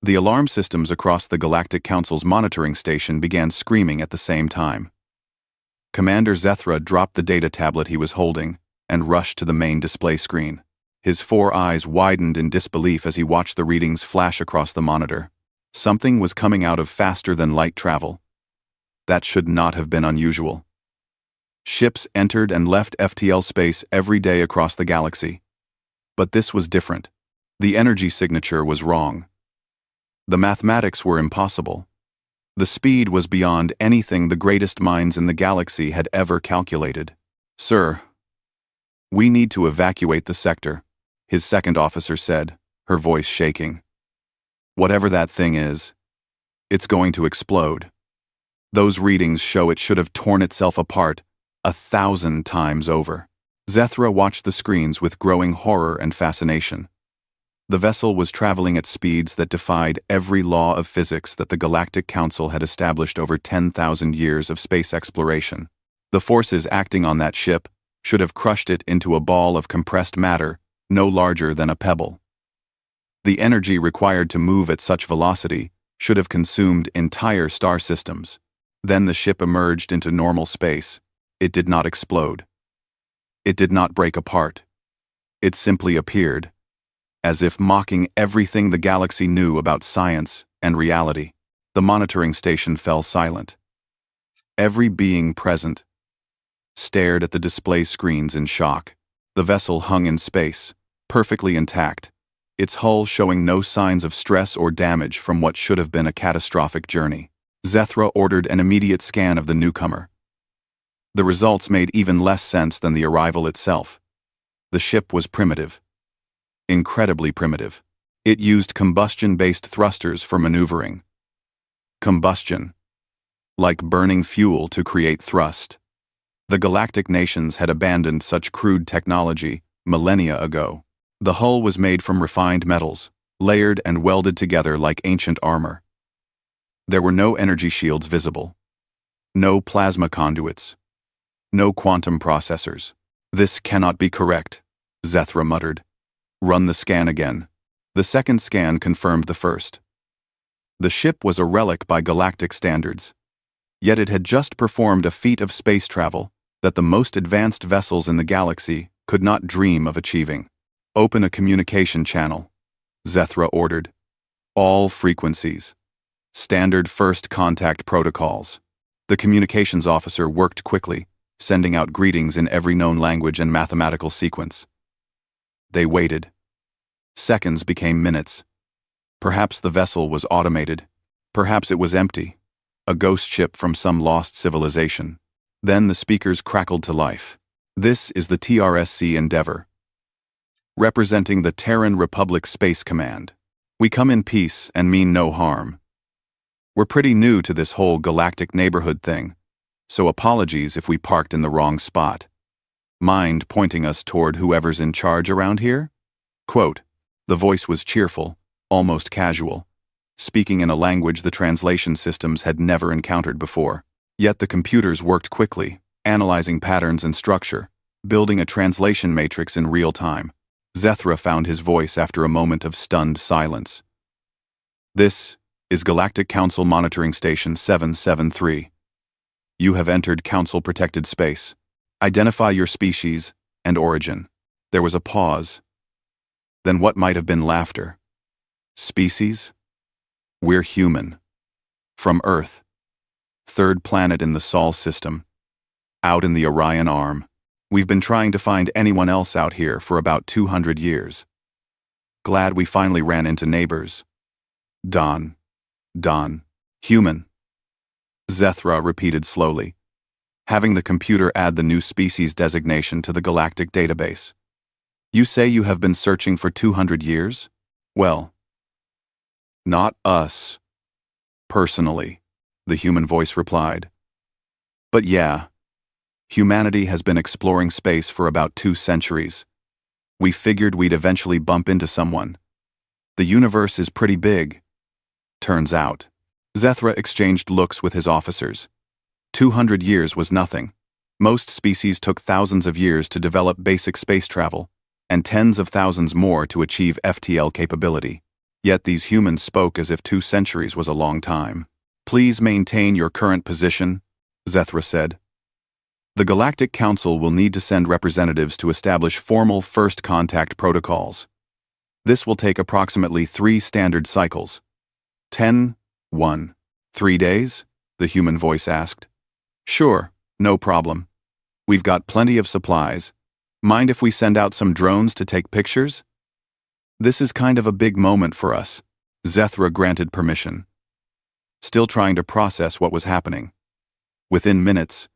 The alarm systems across the Galactic Council's monitoring station began screaming at the same time. Commander Zethra dropped the data tablet he was holding and rushed to the main display screen. His 4 eyes widened in disbelief as he watched the readings flash across the monitor. Something was coming out of faster-than-light travel. That should not have been unusual. Ships entered and left FTL space every day across the galaxy. But this was different. The energy signature was wrong. The mathematics were impossible. The speed was beyond anything the greatest minds in the galaxy had ever calculated. "Sir, we need to evacuate the sector," his second officer said, her voice shaking. "Whatever that thing is, it's going to explode. Those readings show it should have torn itself apart 1,000 times over." Zethra watched the screens with growing horror and fascination. The vessel was traveling at speeds that defied every law of physics that the Galactic Council had established over 10,000 years of space exploration. The forces acting on that ship should have crushed it into a ball of compressed matter no larger than a pebble. The energy required to move at such velocity should have consumed entire star systems. Then the ship emerged into normal space. It did not explode. It did not break apart. It simply appeared, as if mocking everything the galaxy knew about science and reality. The monitoring station fell silent. Every being present stared at the display screens in shock. The vessel hung in space, perfectly intact, its hull showing no signs of stress or damage from what should have been a catastrophic journey. Zethra ordered an immediate scan of the newcomer. The results made even less sense than the arrival itself. The ship was primitive. Incredibly primitive. It used combustion-based thrusters for maneuvering. Combustion. Like burning fuel to create thrust. The galactic nations had abandoned such crude technology millennia ago. The hull was made from refined metals, layered and welded together like ancient armor. There were no energy shields visible. No plasma conduits. No quantum processors. "This cannot be correct," Zethra muttered. "Run the scan again." The second scan confirmed the first. The ship was a relic by galactic standards. Yet it had just performed a feat of space travel that the most advanced vessels in the galaxy could not dream of achieving. "Open a communication channel," Zethra ordered. "All frequencies. Standard first contact protocols." The communications officer worked quickly, sending out greetings in every known language and mathematical sequence. They waited. Seconds became minutes. Perhaps the vessel was automated. Perhaps it was empty. A ghost ship from some lost civilization. Then the speakers crackled to life. "This is the TRSC Endeavor, representing the Terran Republic Space Command. We come in peace and mean no harm. We're pretty new to this whole galactic neighborhood thing, so apologies if we parked in the wrong spot. Mind pointing us toward whoever's in charge around here?" Quote. The voice was cheerful, almost casual, speaking in a language the translation systems had never encountered before. Yet the computers worked quickly, analyzing patterns and structure, building a translation matrix in real time. Zethra found his voice after a moment of stunned silence. "This is Galactic Council Monitoring Station 773. You have entered Council-protected space. Identify your species and origin." There was a pause. Then what might have been laughter. "Species? We're human. From Earth. Third planet in the Sol system. Out in the Orion Arm. We've been trying to find anyone else out here for about 200 years. Glad we finally ran into neighbors. Don. Human." Zethra repeated slowly, having the computer add the new species designation to the galactic database. "You say you have been searching for 200 years? Well, not us, personally," the human voice replied. "But yeah, humanity has been exploring space for about 2 centuries. We figured we'd eventually bump into someone. The universe is pretty big. Turns out." Zethra exchanged looks with his officers. 200 years was nothing. Most species took thousands of years to develop basic space travel, and tens of thousands more to achieve FTL capability. Yet these humans spoke as if 2 centuries was a long time. "Please maintain your current position," Zethra said. "The Galactic Council will need to send representatives to establish formal first contact protocols. This will take approximately 3 standard cycles." 10, 1. 3 days? The human voice asked. "Sure, no problem. We've got plenty of supplies. Mind if we send out some drones to take pictures?" "This is kind of a big moment for us." Zethra granted permission, still trying to process what was happening. Within minutes,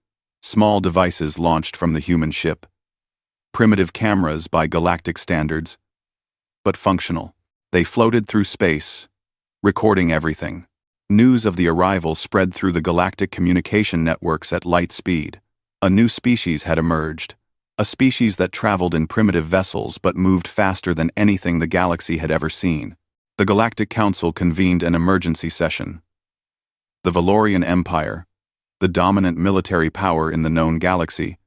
small devices launched from the human ship. Primitive cameras by galactic standards, but functional. They floated through space, recording everything. News of the arrival spread through the galactic communication networks at light speed. A new species had emerged, a species that traveled in primitive vessels but moved faster than anything the galaxy had ever seen. The Galactic Council convened an emergency session. The Valorian Empire, the dominant military power in the known galaxy,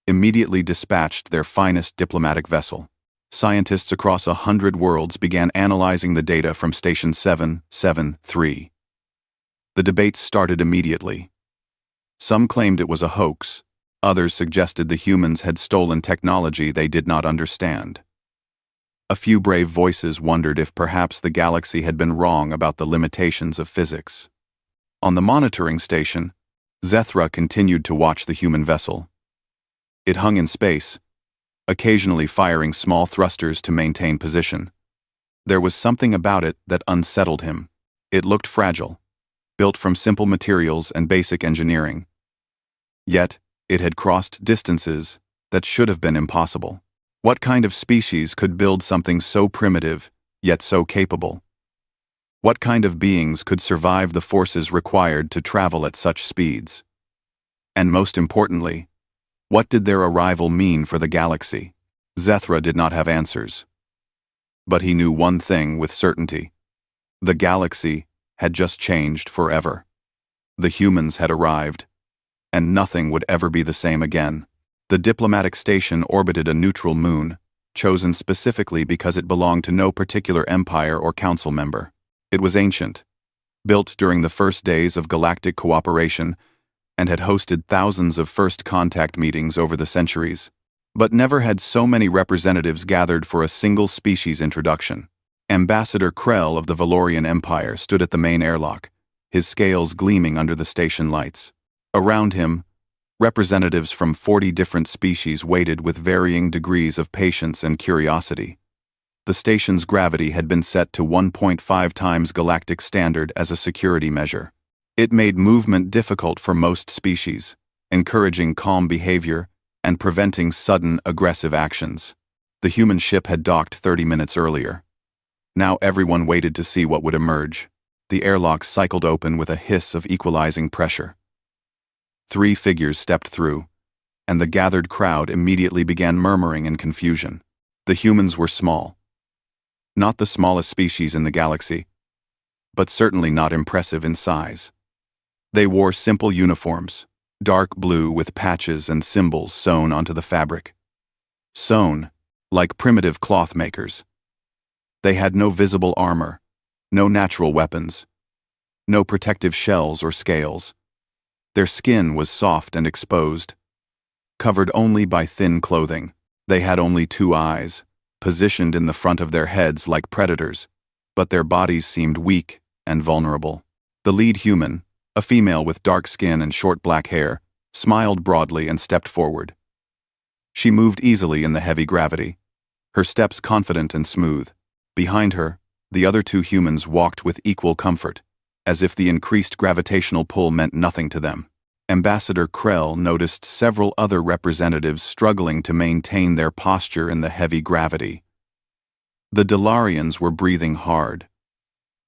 immediately dispatched their finest diplomatic vessel. Scientists across 100 worlds began analyzing the data from Station 773. The debates started immediately. Some claimed it was a hoax. Others suggested the humans had stolen technology they did not understand. A few brave voices wondered if perhaps the galaxy had been wrong about the limitations of physics. On the monitoring station, Zethra continued to watch the human vessel. It hung in space, occasionally firing small thrusters to maintain position. There was something about it that unsettled him. It looked fragile, built from simple materials and basic engineering. Yet, it had crossed distances that should have been impossible. What kind of species could build something so primitive, yet so capable? What kind of beings could survive the forces required to travel at such speeds? And most importantly, what did their arrival mean for the galaxy? Zethra did not have answers. But he knew one thing with certainty. The galaxy had just changed forever. The humans had arrived, and nothing would ever be the same again. The diplomatic station orbited a neutral moon, chosen specifically because it belonged to no particular empire or council member. It was ancient, built during the first days of galactic cooperation, and had hosted thousands of first contact meetings over the centuries. But never had so many representatives gathered for a single species introduction. Ambassador Krell of the Valorian Empire stood at the main airlock, his scales gleaming under the station lights. Around him, representatives from 40 different species waited with varying degrees of patience and curiosity. The station's gravity had been set to 1.5 times galactic standard as a security measure. It made movement difficult for most species, encouraging calm behavior and preventing sudden, aggressive actions. The human ship had docked 30 minutes earlier. Now everyone waited to see what would emerge. The airlock cycled open with a hiss of equalizing pressure. 3 figures stepped through, and the gathered crowd immediately began murmuring in confusion. The humans were small. Not the smallest species in the galaxy, but certainly not impressive in size. They wore simple uniforms, dark blue with patches and symbols sewn onto the fabric. Sewn, like primitive cloth makers. They had no visible armor, no natural weapons, no protective shells or scales. Their skin was soft and exposed, covered only by thin clothing. They had only 2 eyes, positioned in the front of their heads like predators, but their bodies seemed weak and vulnerable. The lead human, a female with dark skin and short black hair, smiled broadly and stepped forward. She moved easily in the heavy gravity, her steps confident and smooth. Behind her, the other 2 humans walked with equal comfort, as if the increased gravitational pull meant nothing to them. Ambassador Krell noticed several other representatives struggling to maintain their posture in the heavy gravity. The Dalarians were breathing hard.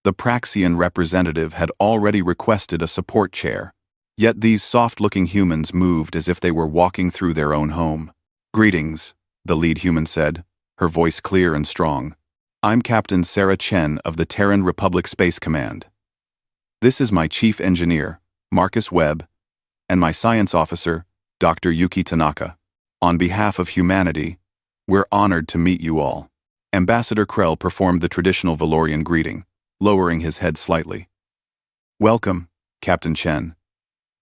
The Praxian representative had already requested a support chair, yet these soft-looking humans moved as if they were walking through their own home. "Greetings," the lead human said, her voice clear and strong. "I'm Captain Sarah Chen of the Terran Republic Space Command. This is my chief engineer, Marcus Webb, and my science officer, Dr. Yuki Tanaka. On behalf of humanity, we're honored to meet you all." Ambassador Krell performed the traditional Valorian greeting. lowering his head slightly. "Welcome, Captain Chen.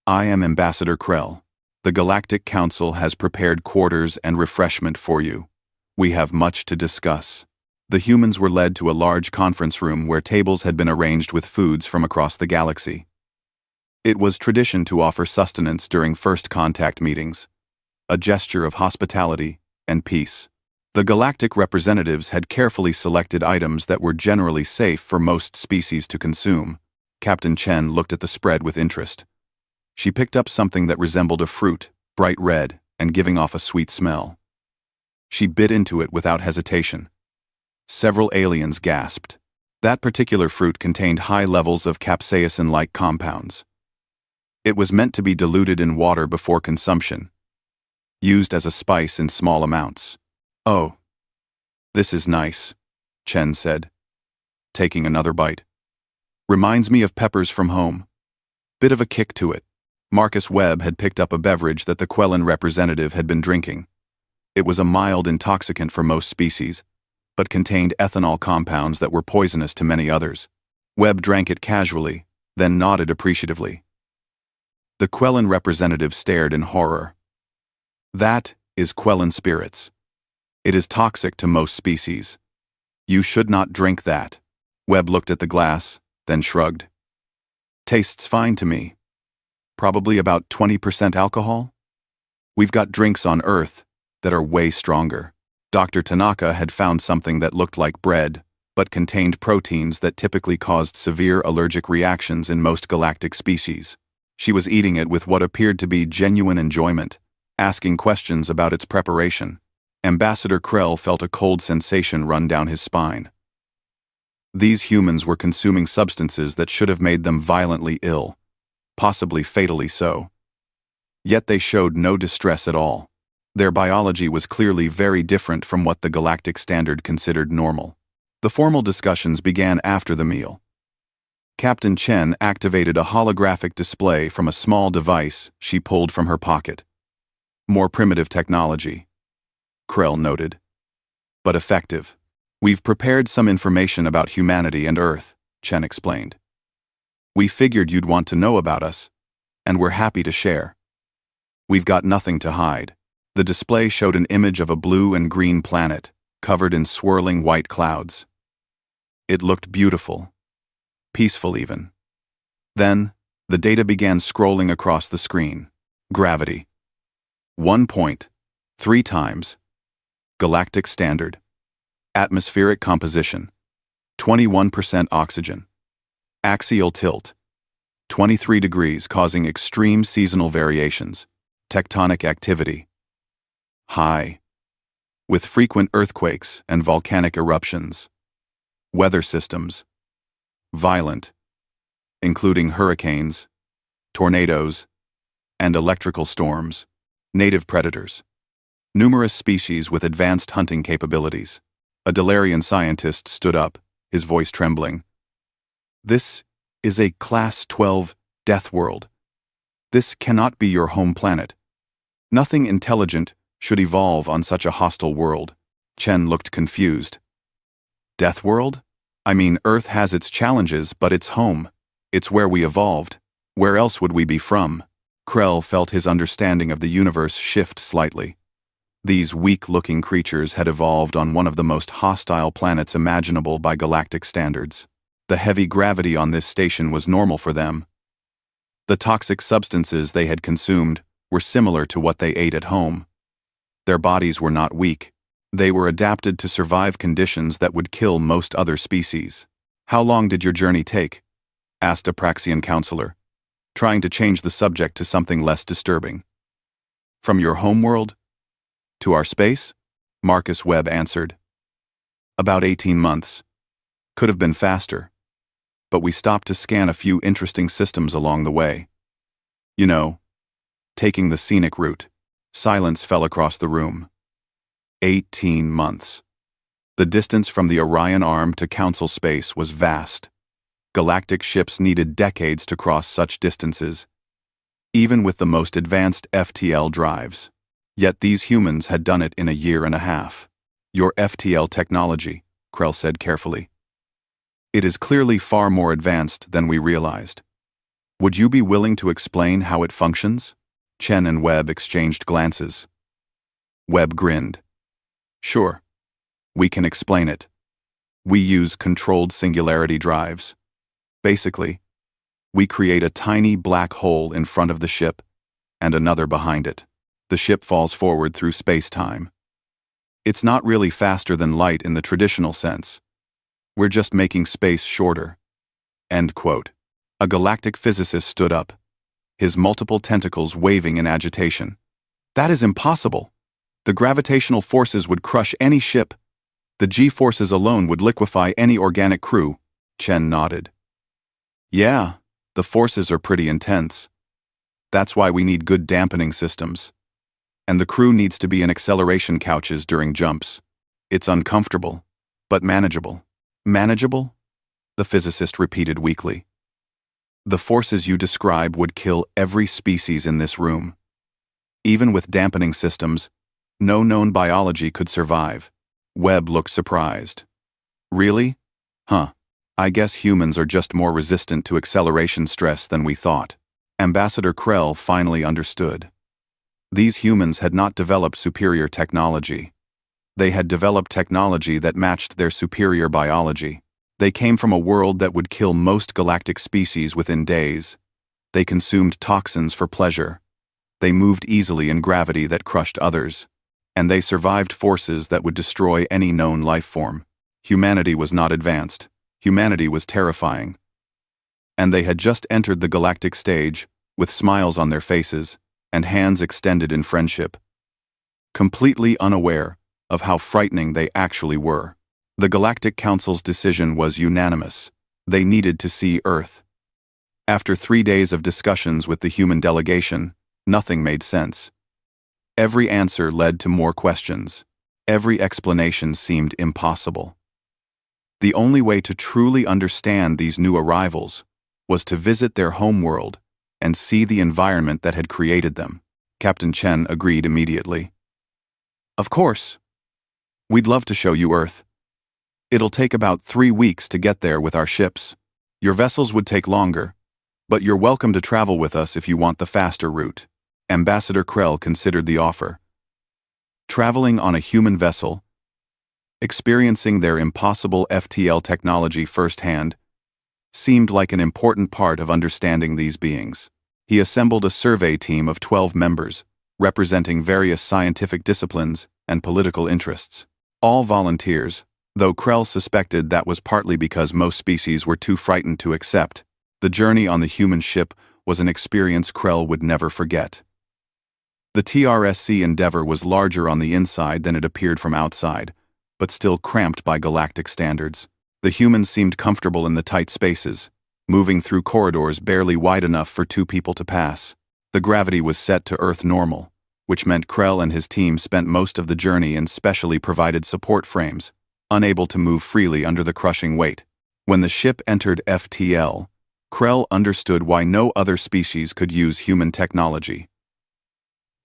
I am Ambassador Krell. The Galactic Council has prepared quarters and refreshment for you. We have much to discuss." The humans were led to a large conference room where tables had been arranged with foods from across the galaxy. It was tradition to offer sustenance during first contact meetings, a gesture of hospitality and peace. The galactic representatives had carefully selected items that were generally safe for most species to consume. Captain Chen looked at the spread with interest. She picked up something that resembled a fruit, bright red, and giving off a sweet smell. She bit into it without hesitation. Several aliens gasped. That particular fruit contained high levels of capsaicin-like compounds. It was meant to be diluted in water before consumption, used as a spice in small amounts. "Oh, this is nice," Chen said, taking another bite. "Reminds me of peppers from home. Bit of a kick to it." Marcus Webb had picked up a beverage that the Quellan representative had been drinking. It was a mild intoxicant for most species, but contained ethanol compounds that were poisonous to many others. Webb drank it casually, then nodded appreciatively. The Quellan representative stared in horror. "That is Quellan spirits. It is toxic to most species. You should not drink that." Webb looked at the glass, then shrugged. "Tastes fine to me. Probably about 20% alcohol? We've got drinks on Earth that are way stronger." Dr. Tanaka had found something that looked like bread, but contained proteins that typically caused severe allergic reactions in most galactic species. She was eating it with what appeared to be genuine enjoyment, asking questions about its preparation. Ambassador Krell felt a cold sensation run down his spine. These humans were consuming substances that should have made them violently ill, possibly fatally so. Yet they showed no distress at all. Their biology was clearly very different from what the galactic standard considered normal. The formal discussions began after the meal. Captain Chen activated a holographic display from a small device she pulled from her pocket. "More primitive technology," Krell noted, "but effective. We've prepared some information about humanity and Earth," Chen explained. "We figured you'd want to know about us, and we're happy to share. We've got nothing to hide." The display showed an image of a blue and green planet, covered in swirling white clouds. It looked beautiful, peaceful even. Then, the data began scrolling across the screen. Gravity. 1.3 times. Galactic standard. Atmospheric composition. 21% oxygen. Axial tilt. 23 degrees, causing extreme seasonal variations. Tectonic activity. High. With frequent earthquakes and volcanic eruptions. Weather systems. Violent, including hurricanes, tornadoes, and electrical storms. Native predators. Numerous species with advanced hunting capabilities. A Delarian scientist stood up, his voice trembling. "This is a Class 12 death world. This cannot be your home planet. Nothing intelligent should evolve on such a hostile world." Chen looked confused. "Death world? I mean, Earth has its challenges, but it's home. It's where we evolved. Where else would we be from?" Krell felt his understanding of the universe shift slightly. These weak-looking creatures had evolved on one of the most hostile planets imaginable by galactic standards. The heavy gravity on this station was normal for them. The toxic substances they had consumed were similar to what they ate at home. Their bodies were not weak. They were adapted to survive conditions that would kill most other species. "How long did your journey take?" asked a Praxian counselor, trying to change the subject to something less disturbing. "From your homeworld to our space?" Marcus Webb answered. "About 18 months. Could have been faster. But we stopped to scan a few interesting systems along the way. You know, taking the scenic route." Silence fell across the room. 18 months. The distance from the Orion Arm to Council space was vast. Galactic ships needed decades to cross such distances, even with the most advanced FTL drives. Yet these humans had done it in a year and a half. "Your FTL technology," Krell said carefully. It is clearly far more advanced than we realized. Would you be willing to explain how it functions? Chen and Webb exchanged glances. Webb grinned. Sure. We can explain it. We use controlled singularity drives. Basically, we create a tiny black hole in front of the ship and another behind it. The ship falls forward through space-time. It's not really faster than light in the traditional sense. We're just making space shorter. End quote. A galactic physicist stood up, his multiple tentacles waving in agitation. That is impossible. The gravitational forces would crush any ship. The G-forces alone would liquefy any organic crew. Chen nodded. Yeah, the forces are pretty intense. That's why we need good dampening systems. And the crew needs to be in acceleration couches during jumps. It's uncomfortable, but manageable. Manageable? The physicist repeated weakly. The forces you describe would kill every species in this room. Even with dampening systems, no known biology could survive. Webb looked surprised. Really? Huh. I guess humans are just more resistant to acceleration stress than we thought. Ambassador Krell finally understood. These humans had not developed superior technology. They had developed technology that matched their superior biology. They came from a world that would kill most galactic species within days. They consumed toxins for pleasure. They moved easily in gravity that crushed others. And they survived forces that would destroy any known life form. Humanity was not advanced. Humanity was terrifying. And they had just entered the galactic stage, with smiles on their faces, and hands extended in friendship. Completely unaware of how frightening they actually were. The Galactic Council's decision was unanimous. They needed to see Earth. After 3 days of discussions with the human delegation, nothing made sense. Every answer led to more questions. Every explanation seemed impossible. The only way to truly understand these new arrivals was to visit their homeworld and see the environment that had created them. Captain Chen agreed immediately. Of course. We'd love to show you Earth. It'll take about 3 weeks to get there with our ships. Your vessels would take longer, but you're welcome to travel with us if you want the faster route. Ambassador Krell considered the offer. Traveling on a human vessel, experiencing their impossible FTL technology firsthand, seemed like an important part of understanding these beings. He assembled a survey team of 12 members, representing various scientific disciplines and political interests. All volunteers, though Krell suspected that was partly because most species were too frightened to accept. The journey on the human ship was an experience Krell would never forget. The TRSC Endeavour was larger on the inside than it appeared from outside, but still cramped by galactic standards. The humans seemed comfortable in the tight spaces, moving through corridors barely wide enough for 2 people to pass. The gravity was set to Earth normal, which meant Krell and his team spent most of the journey in specially provided support frames, unable to move freely under the crushing weight. When the ship entered FTL, Krell understood why no other species could use human technology.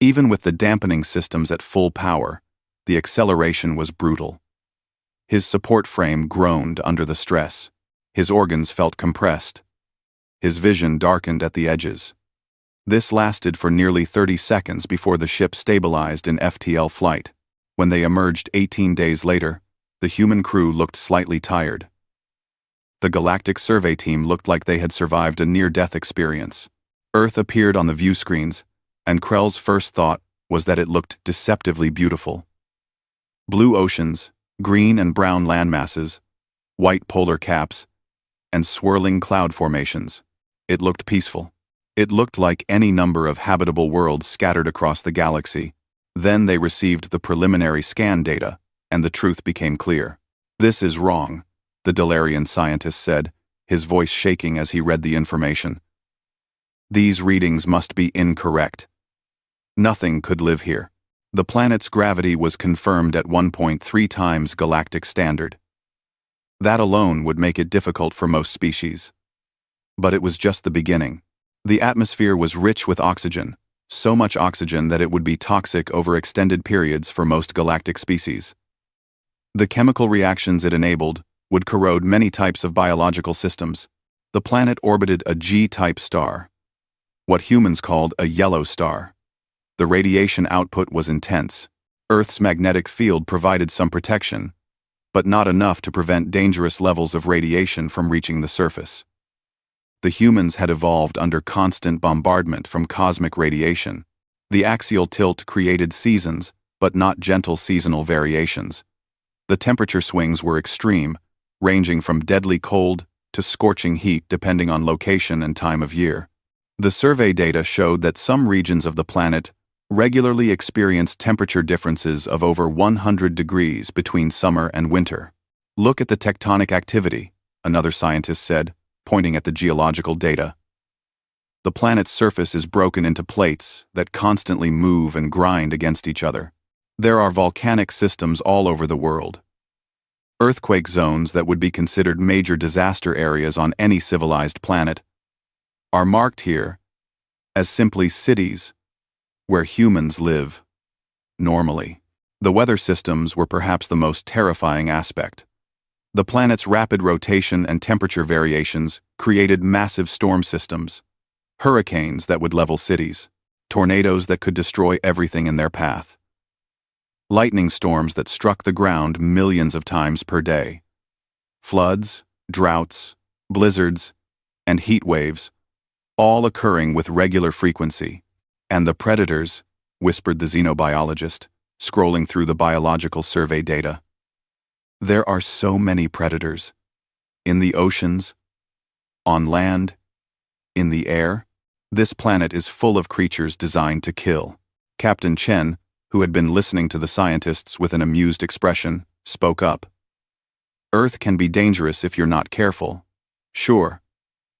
Even with the dampening systems at full power, the acceleration was brutal. His support frame groaned under the stress. His organs felt compressed. His vision darkened at the edges. This lasted for nearly 30 seconds before the ship stabilized in FTL flight. When they emerged 18 days later, the human crew looked slightly tired. The Galactic Survey team looked like they had survived a near-death experience. Earth appeared on the view screens, and Krell's first thought was that it looked deceptively beautiful. Blue oceans, green and brown landmasses, white polar caps, and swirling cloud formations. It looked peaceful. It looked like any number of habitable worlds scattered across the galaxy. Then they received the preliminary scan data, and the truth became clear. This is wrong, the Dalarian scientist said, his voice shaking as he read the information. These readings must be incorrect. Nothing could live here. The planet's gravity was confirmed at 1.3 times galactic standard. That alone would make it difficult for most species. But it was just the beginning. The atmosphere was rich with oxygen, so much oxygen that it would be toxic over extended periods for most galactic species. The chemical reactions it enabled would corrode many types of biological systems. The planet orbited a G-type star, what humans called a yellow star. The radiation output was intense. Earth's magnetic field provided some protection, but not enough to prevent dangerous levels of radiation from reaching the surface. The humans had evolved under constant bombardment from cosmic radiation. The axial tilt created seasons, but not gentle seasonal variations. The temperature swings were extreme, ranging from deadly cold to scorching heat depending on location and time of year. The survey data showed that some regions of the planet regularly experienced temperature differences of over 100 degrees between summer and winter. Look at the tectonic activity, another scientist said, pointing at the geological data. The planet's surface is broken into plates that constantly move and grind against each other. There are volcanic systems all over the world. Earthquake zones that would be considered major disaster areas on any civilized planet are marked here as simply cities where humans live normally. The weather systems were perhaps the most terrifying aspect. The planet's rapid rotation and temperature variations created massive storm systems, hurricanes that would level cities, tornadoes that could destroy everything in their path, lightning storms that struck the ground millions of times per day, floods, droughts, blizzards, and heat waves, all occurring with regular frequency. And the predators, whispered the xenobiologist, scrolling through the biological survey data. There are so many predators. In the oceans, on land, in the air. This planet is full of creatures designed to kill. Captain Chen, who had been listening to the scientists with an amused expression, spoke up. Earth can be dangerous if you're not careful. Sure.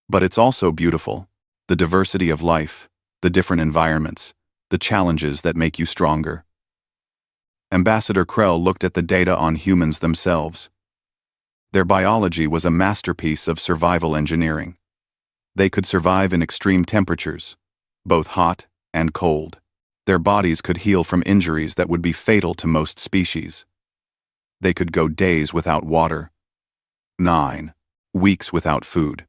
But it's also beautiful. The diversity of life, the different environments, the challenges that make you stronger. Ambassador Krell looked at the data on humans themselves. Their biology was a masterpiece of survival engineering. They could survive in extreme temperatures, both hot and cold. Their bodies could heal from injuries that would be fatal to most species. They could go days without water, 9 weeks without food.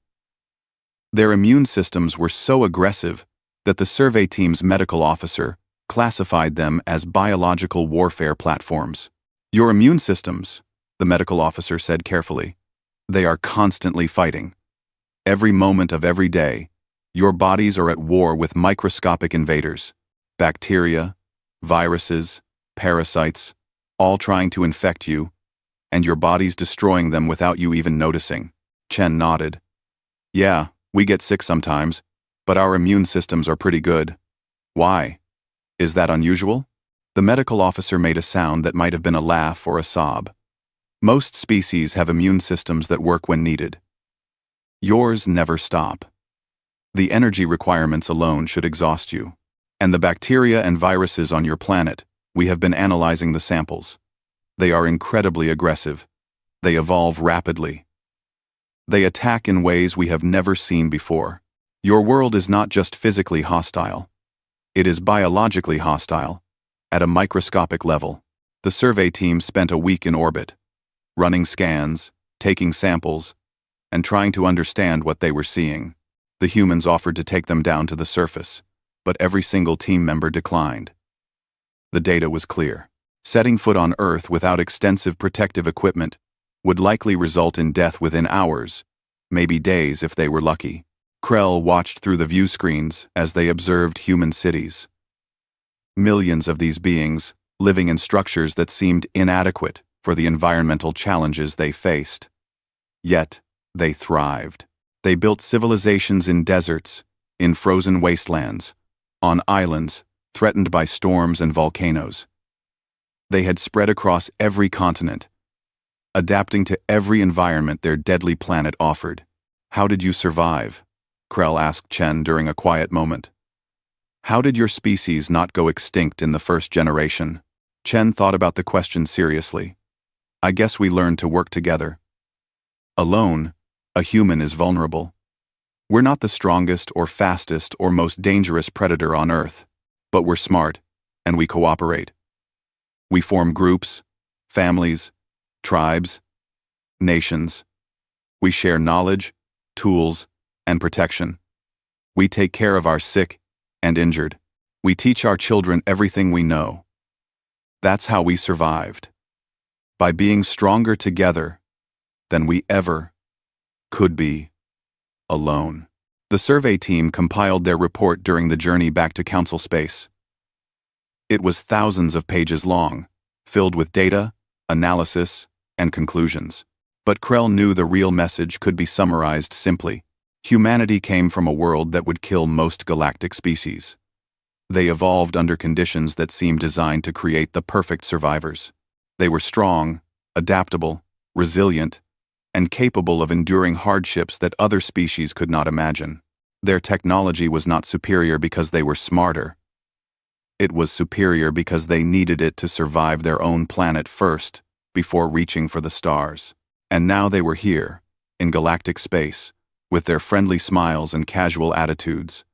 Their immune systems were so aggressive that the survey team's medical officer classified them as biological warfare platforms. Your immune systems, the medical officer said carefully, they are constantly fighting. Every moment of every day, your bodies are at war with microscopic invaders, bacteria, viruses, parasites, all trying to infect you, and your body's destroying them without you even noticing. Chen nodded. Yeah, we get sick sometimes, but our immune systems are pretty good. Why? Is that unusual? The medical officer made a sound that might have been a laugh or a sob. Most species have immune systems that work when needed. Yours never stop. The energy requirements alone should exhaust you. And the bacteria and viruses on your planet, we have been analyzing the samples. They are incredibly aggressive. They evolve rapidly. They attack in ways we have never seen before. Your world is not just physically hostile. It is biologically hostile, at a microscopic level. The survey team spent a week in orbit, running scans, taking samples, and trying to understand what they were seeing. The humans offered to take them down to the surface, but every single team member declined. The data was clear. Setting foot on Earth without extensive protective equipment would likely result in death within hours, maybe days if they were lucky. Krell watched through the view screens as they observed human cities. Millions of these beings, living in structures that seemed inadequate for the environmental challenges they faced. Yet, they thrived. They built civilizations in deserts, in frozen wastelands, on islands threatened by storms and volcanoes. They had spread across every continent, adapting to every environment their deadly planet offered. How did you survive? Krell asked Chen during a quiet moment. How did your species not go extinct in the first generation? Chen thought about the question seriously. I guess we learned to work together. Alone, a human is vulnerable. We're not the strongest or fastest or most dangerous predator on Earth, but we're smart, and we cooperate. We form groups, families, tribes, nations. We share knowledge, tools, and protection. We take care of our sick and injured. We teach our children everything we know. That's how we survived. By being stronger together than we ever could be alone. The survey team compiled their report during the journey back to Council Space. It was thousands of pages long, filled with data, analysis, and conclusions. But Krell knew the real message could be summarized simply. Humanity came from a world that would kill most galactic species. They evolved under conditions that seemed designed to create the perfect survivors. They were strong, adaptable, resilient, and capable of enduring hardships that other species could not imagine. Their technology was not superior because they were smarter. It was superior because they needed it to survive their own planet first, before reaching for the stars. And now they were here, in galactic space, with their friendly smiles and casual attitudes,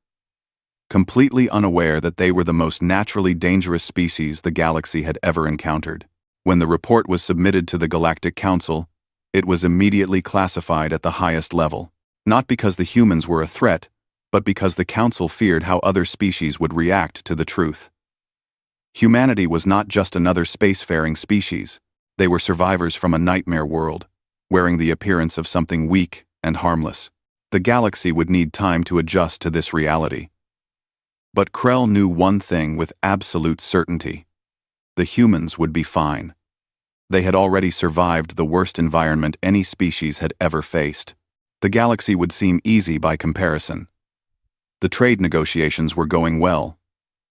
completely unaware that they were the most naturally dangerous species the galaxy had ever encountered. When the report was submitted to the Galactic Council, it was immediately classified at the highest level, not because the humans were a threat, but because the Council feared how other species would react to the truth. Humanity was not just another spacefaring species. They were survivors from a nightmare world, wearing the appearance of something weak and harmless. The galaxy would need time to adjust to this reality. But Krell knew one thing with absolute certainty. The humans would be fine. They had already survived the worst environment any species had ever faced. The galaxy would seem easy by comparison. The trade negotiations were going well,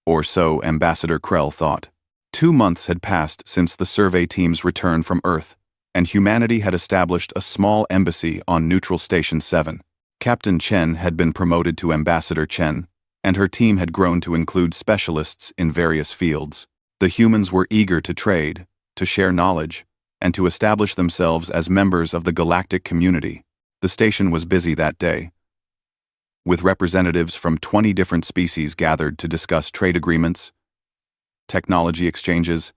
or so Ambassador Krell thought. 2 months had passed since the survey team's return from Earth, and humanity had established a small embassy on Neutral Station 7. Captain Chen had been promoted to Ambassador Chen, and her team had grown to include specialists in various fields. The humans were eager to trade, to share knowledge, and to establish themselves as members of the galactic community. The station was busy that day, with representatives from 20 different species gathered to discuss trade agreements, technology exchanges,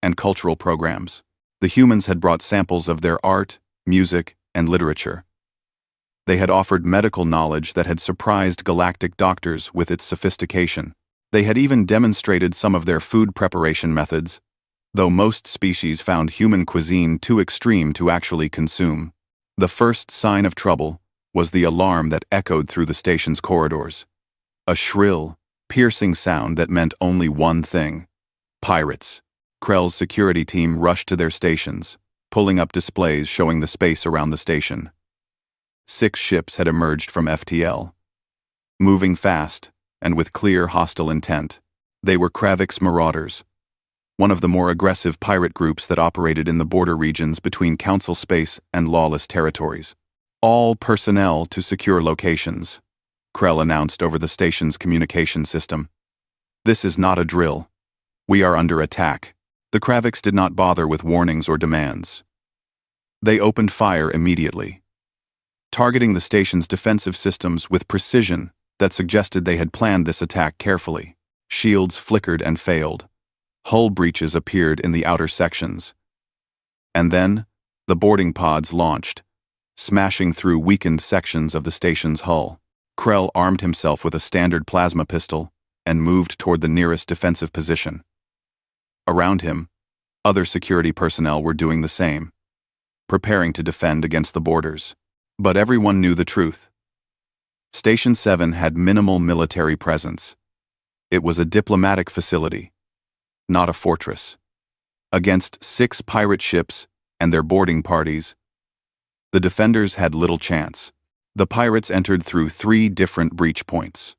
and cultural programs. The humans had brought samples of their art, music, and literature. They had offered medical knowledge that had surprised galactic doctors with its sophistication. They had even demonstrated some of their food preparation methods, though most species found human cuisine too extreme to actually consume. The first sign of trouble was the alarm that echoed through the station's corridors. A shrill, piercing sound that meant only one thing: pirates. Krell's security team rushed to their stations, pulling up displays showing the space around the station. 6 ships had emerged from FTL, moving fast and with clear hostile intent. They were Kravik's Marauders, one of the more aggressive pirate groups that operated in the border regions between Council Space and lawless territories. All personnel to secure locations, Krell announced over the station's communication system. This is not a drill. We are under attack. The Kraviks did not bother with warnings or demands. They opened fire immediately, targeting the station's defensive systems with precision that suggested they had planned this attack carefully. Shields flickered and failed. Hull breaches appeared in the outer sections. And then, the boarding pods launched, smashing through weakened sections of the station's hull. Krell armed himself with a standard plasma pistol and moved toward the nearest defensive position. Around him, other security personnel were doing the same, preparing to defend against the boarders. But everyone knew the truth. Station 7 had minimal military presence. It was a diplomatic facility, not a fortress. Against 6 pirate ships and their boarding parties, the defenders had little chance. The pirates entered through 3 different breach points.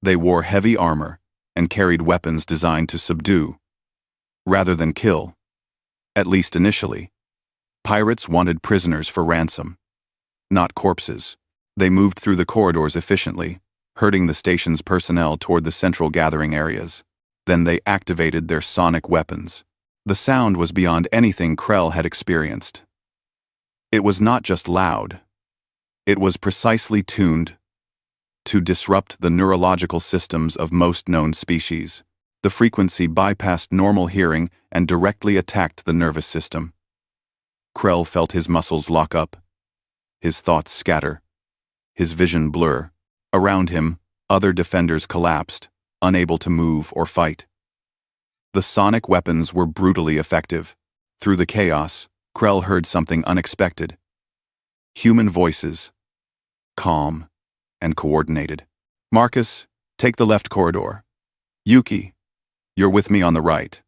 They wore heavy armor and carried weapons designed to subdue, rather than kill. At least initially, pirates wanted prisoners for ransom, not corpses. They moved through the corridors efficiently, herding the station's personnel toward the central gathering areas. Then they activated their sonic weapons. The sound was beyond anything Krell had experienced. It was not just loud. It was precisely tuned to disrupt the neurological systems of most known species. The frequency bypassed normal hearing and directly attacked the nervous system. Krell felt his muscles lock up, his thoughts scatter, his vision blur. Around him, other defenders collapsed, unable to move or fight. The sonic weapons were brutally effective. Through the chaos, Krell heard something unexpected. Human voices, calm and coordinated. Marcus, take the left corridor. Yuki, you're with me on the right.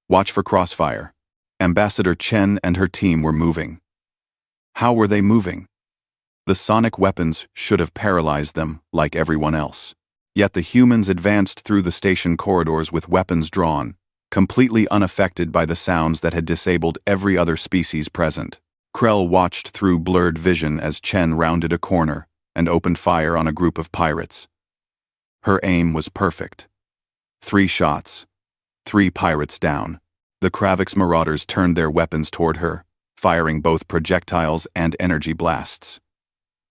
Watch for crossfire. Ambassador Chen and her team were moving. How were they moving? The sonic weapons should have paralyzed them, like everyone else. Yet the humans advanced through the station corridors with weapons drawn, completely unaffected by the sounds that had disabled every other species present. Krell watched through blurred vision as Chen rounded a corner and opened fire on a group of pirates. Her aim was perfect. 3 shots. 3 pirates down. The Kravix marauders turned their weapons toward her, firing both projectiles and energy blasts.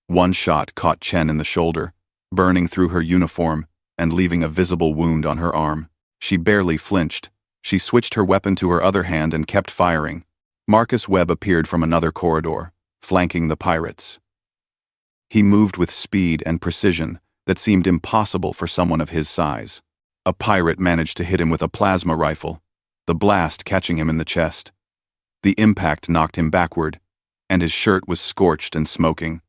1 shot caught Chen in the shoulder, burning through her uniform and leaving a visible wound on her arm. She barely flinched. She switched her weapon to her other hand and kept firing. Marcus Webb appeared from another corridor, flanking the pirates. He moved with speed and precision that seemed impossible for someone of his size. A pirate managed to hit him with a plasma rifle, the blast catching him in the chest. The impact knocked him backward, and his shirt was scorched and smoking.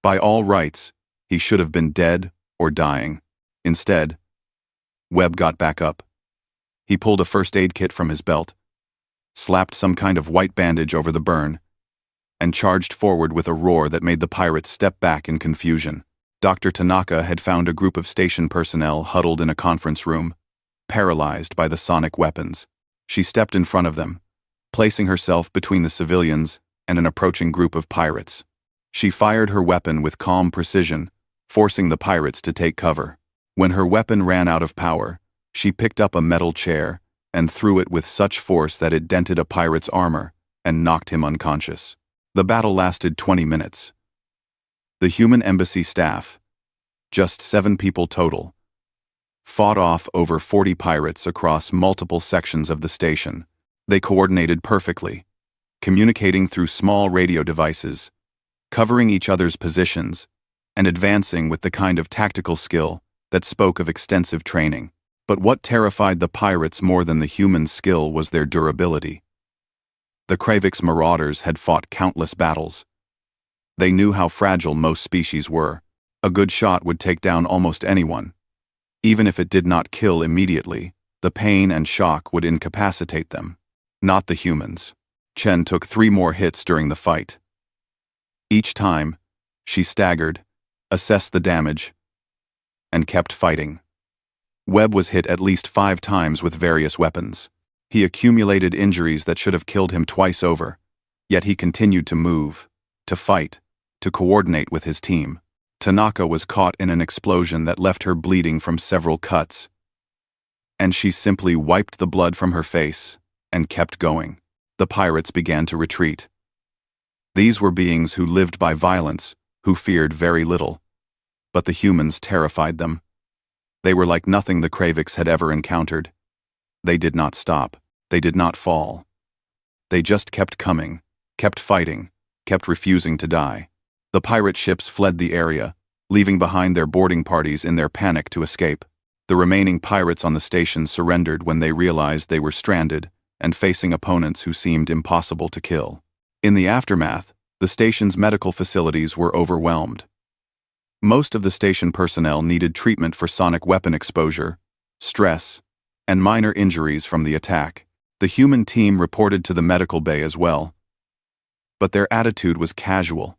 By all rights, he should have been dead or dying. Instead, Webb got back up. He pulled a first aid kit from his belt, slapped some kind of white bandage over the burn, and charged forward with a roar that made the pirates step back in confusion. Dr. Tanaka had found a group of station personnel huddled in a conference room, paralyzed by the sonic weapons. She stepped in front of them, placing herself between the civilians and an approaching group of pirates. She fired her weapon with calm precision, forcing the pirates to take cover. When her weapon ran out of power, she picked up a metal chair and threw it with such force that it dented a pirate's armor and knocked him unconscious. The battle lasted 20 minutes. The human embassy staff, just 7 people total, fought off over 40 pirates across multiple sections of the station. They coordinated perfectly, communicating through small radio devices, covering each other's positions, and advancing with the kind of tactical skill that spoke of extensive training. But what terrified the pirates more than the human skill was their durability. The Kravix marauders had fought countless battles. They knew how fragile most species were. A good shot would take down almost anyone. Even if it did not kill immediately, the pain and shock would incapacitate them. Not the humans. Chen took 3 more hits during the fight. Each time, she staggered, assessed the damage, and kept fighting. Webb was hit at least 5 times with various weapons. He accumulated injuries that should have killed him twice over, yet he continued to move, to fight, to coordinate with his team. Tanaka was caught in an explosion that left her bleeding from several cuts, and she simply wiped the blood from her face and kept going. The pirates began to retreat. These were beings who lived by violence, who feared very little, but the humans terrified them. They were like nothing the Kravix had ever encountered. They did not stop. They did not fall. They just kept coming, kept fighting, kept refusing to die. The pirate ships fled the area, leaving behind their boarding parties in their panic to escape. The remaining pirates on the station surrendered when they realized they were stranded and facing opponents who seemed impossible to kill. In the aftermath, the station's medical facilities were overwhelmed. Most of the station personnel needed treatment for sonic weapon exposure, stress, and minor injuries from the attack. The human team reported to the medical bay as well, but their attitude was casual,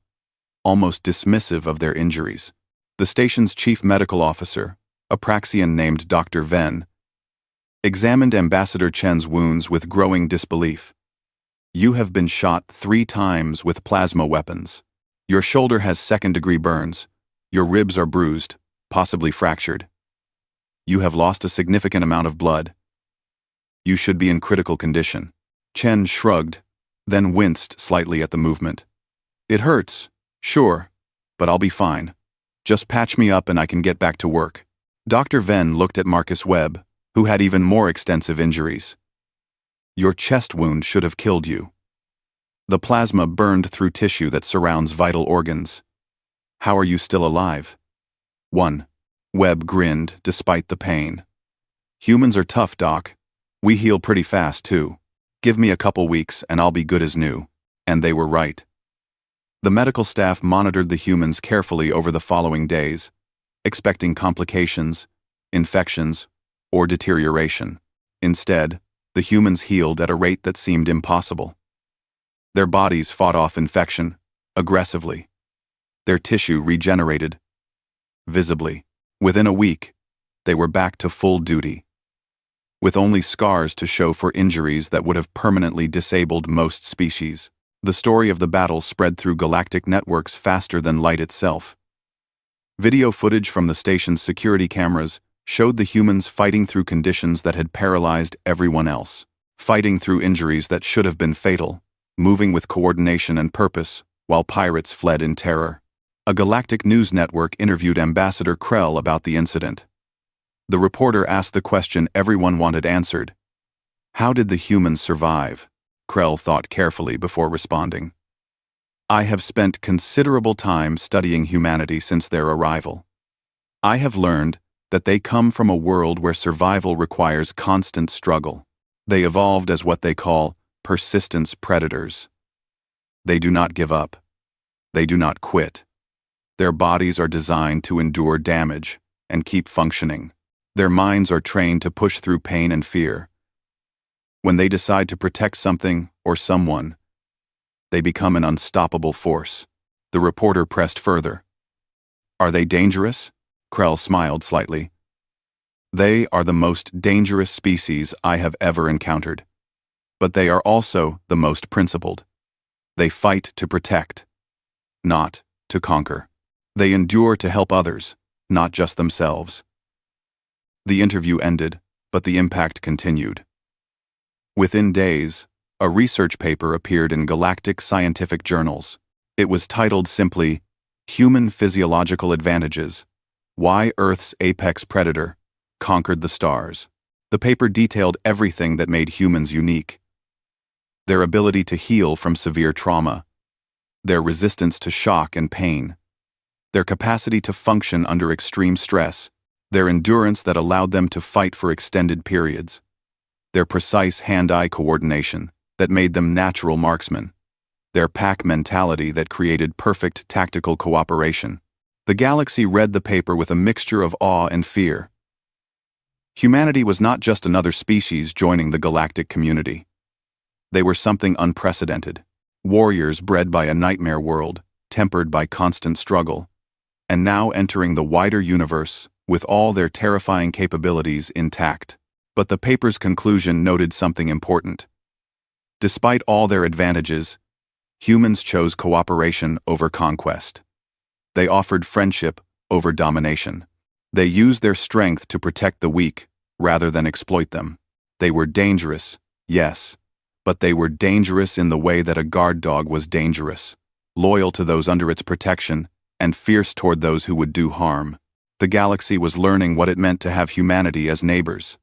almost dismissive of their injuries. The station's chief medical officer, a Praxian named Dr. Ven, examined Ambassador Chen's wounds with growing disbelief. "You have been shot 3 times with plasma weapons. Your shoulder has 2nd-degree burns. Your ribs are bruised, possibly fractured. You have lost a significant amount of blood. You should be in critical condition." Chen shrugged, then winced slightly at the movement. "It hurts, sure, but I'll be fine. Just patch me up and I can get back to work." Dr. Ven looked at Marcus Webb, who had even more extensive injuries. "Your chest wound should have killed you." The plasma burned through tissue that surrounds vital organs. How are you still alive? 1. Webb grinned despite the pain. Humans are tough, Doc. We heal pretty fast, too. Give me a couple weeks and I'll be good as new. And they were right. The medical staff monitored the humans carefully over the following days, expecting complications, infections, or deterioration. Instead, the humans healed at a rate that seemed impossible. Their bodies fought off infection, aggressively. Their tissue regenerated, visibly. Within a week, they were back to full duty, with only scars to show for injuries that would have permanently disabled most species. The story of the battle spread through galactic networks faster than light itself. Video footage from the station's security cameras showed the humans fighting through conditions that had paralyzed everyone else, fighting through injuries that should have been fatal, moving with coordination and purpose, while pirates fled in terror. A galactic news network interviewed Ambassador Krell about the incident. The reporter asked the question everyone wanted answered. How did the humans survive? Krell thought carefully before responding. I have spent considerable time studying humanity since their arrival. I have learned that they come from a world where survival requires constant struggle. They evolved as what they call persistence predators. They do not give up. They do not quit. Their bodies are designed to endure damage and keep functioning. Their minds are trained to push through pain and fear. When they decide to protect something or someone, they become an unstoppable force. The reporter pressed further. Are they dangerous? Krell smiled slightly. They are the most dangerous species I have ever encountered. But they are also the most principled. They fight to protect, not to conquer. They endure to help others, not just themselves. The interview ended, but the impact continued. Within days, a research paper appeared in galactic scientific journals. It was titled simply, Human Physiological Advantages: Why Earth's Apex Predator Conquered the Stars. The paper detailed everything that made humans unique. Their ability to heal from severe trauma, their resistance to shock and pain, their capacity to function under extreme stress, their endurance that allowed them to fight for extended periods, their precise hand-eye coordination that made them natural marksmen, their pack mentality that created perfect tactical cooperation. The galaxy read the paper with a mixture of awe and fear. Humanity was not just another species joining the galactic community. They were something unprecedented, warriors bred by a nightmare world, tempered by constant struggle, and now entering the wider universe with all their terrifying capabilities intact. But the paper's conclusion noted something important. Despite all their advantages, humans chose cooperation over conquest. They offered friendship over domination. They used their strength to protect the weak rather than exploit them. They were dangerous, yes, but they were dangerous in the way that a guard dog was dangerous, loyal to those under its protection and fierce toward those who would do harm. The galaxy was learning what it meant to have humanity as neighbors.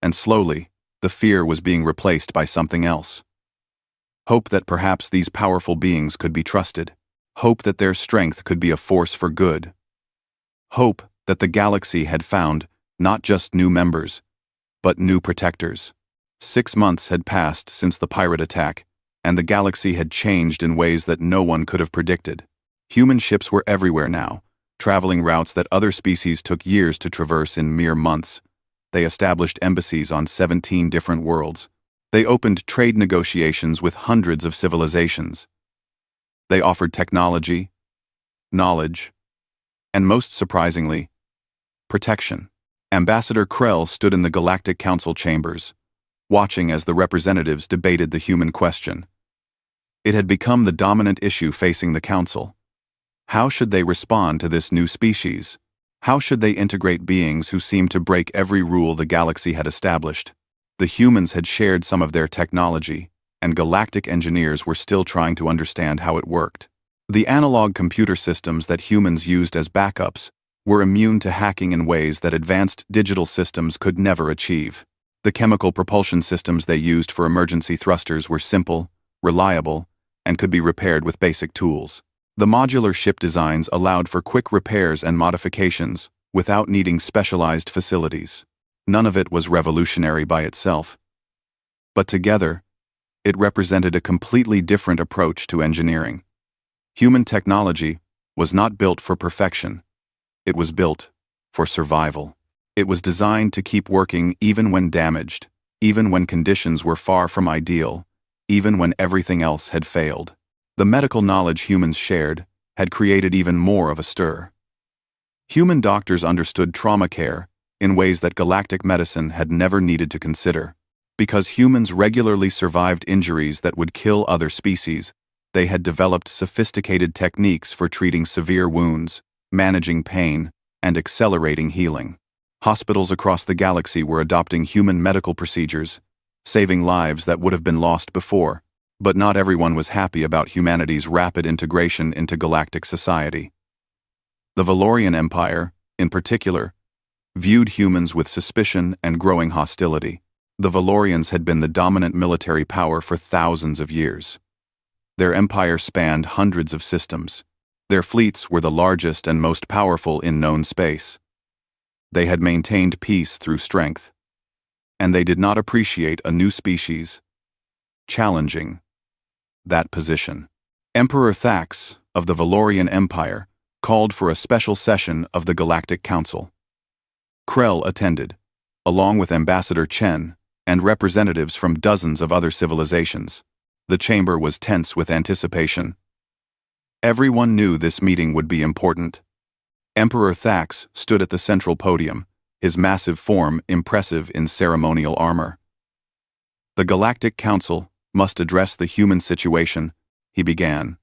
And slowly, the fear was being replaced by something else. Hope that perhaps these powerful beings could be trusted. Hope that their strength could be a force for good. Hope that the galaxy had found not just new members, but new protectors. 6 months had passed since the pirate attack, and the galaxy had changed in ways that no one could have predicted. Human ships were everywhere now, traveling routes that other species took years to traverse in mere months. They established embassies on 17 different worlds. They opened trade negotiations with hundreds of civilizations. They offered technology, knowledge, and most surprisingly, protection. Ambassador Krell stood in the Galactic Council chambers, watching as the representatives debated the human question. It had become the dominant issue facing the Council. How should they respond to this new species? How should they integrate beings who seemed to break every rule the galaxy had established? The humans had shared some of their technology, and galactic engineers were still trying to understand how it worked. The analog computer systems that humans used as backups were immune to hacking in ways that advanced digital systems could never achieve. The chemical propulsion systems they used for emergency thrusters were simple, reliable, and could be repaired with basic tools. The modular ship designs allowed for quick repairs and modifications without needing specialized facilities. None of it was revolutionary by itself, but together, it represented a completely different approach to engineering. Human technology was not built for perfection. It was built for survival. It was designed to keep working even when damaged, even when conditions were far from ideal, even when everything else had failed. The medical knowledge humans shared had created even more of a stir. Human doctors understood trauma care in ways that galactic medicine had never needed to consider. Because humans regularly survived injuries that would kill other species, they had developed sophisticated techniques for treating severe wounds, managing pain, and accelerating healing. Hospitals across the galaxy were adopting human medical procedures, saving lives that would have been lost before, but not everyone was happy about humanity's rapid integration into galactic society. The Valorian Empire, in particular, viewed humans with suspicion and growing hostility. The Valorians had been the dominant military power for thousands of years. Their empire spanned hundreds of systems. Their fleets were the largest and most powerful in known space. They had maintained peace through strength, and they did not appreciate a new species challenging that position. Emperor Thax of the Valorian Empire called for a special session of the Galactic Council. Krell attended, along with Ambassador Chen and representatives from dozens of other civilizations. The chamber was tense with anticipation. Everyone knew this meeting would be important. Emperor Thax stood at the central podium, his massive form impressive in ceremonial armor. The Galactic Council must address the human situation, he began,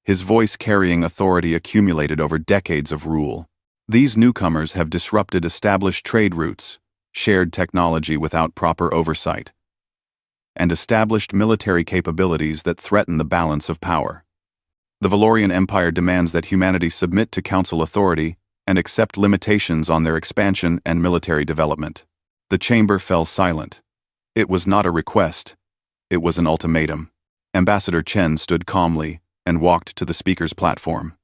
his voice carrying authority accumulated over decades of rule. These newcomers have disrupted established trade routes, shared technology without proper oversight, and established military capabilities that threaten the balance of power. The Valorian Empire demands that humanity submit to Council authority and accept limitations on their expansion and military development. The chamber fell silent. It was not a request. It was an ultimatum. Ambassador Chen stood calmly and walked to the speaker's platform.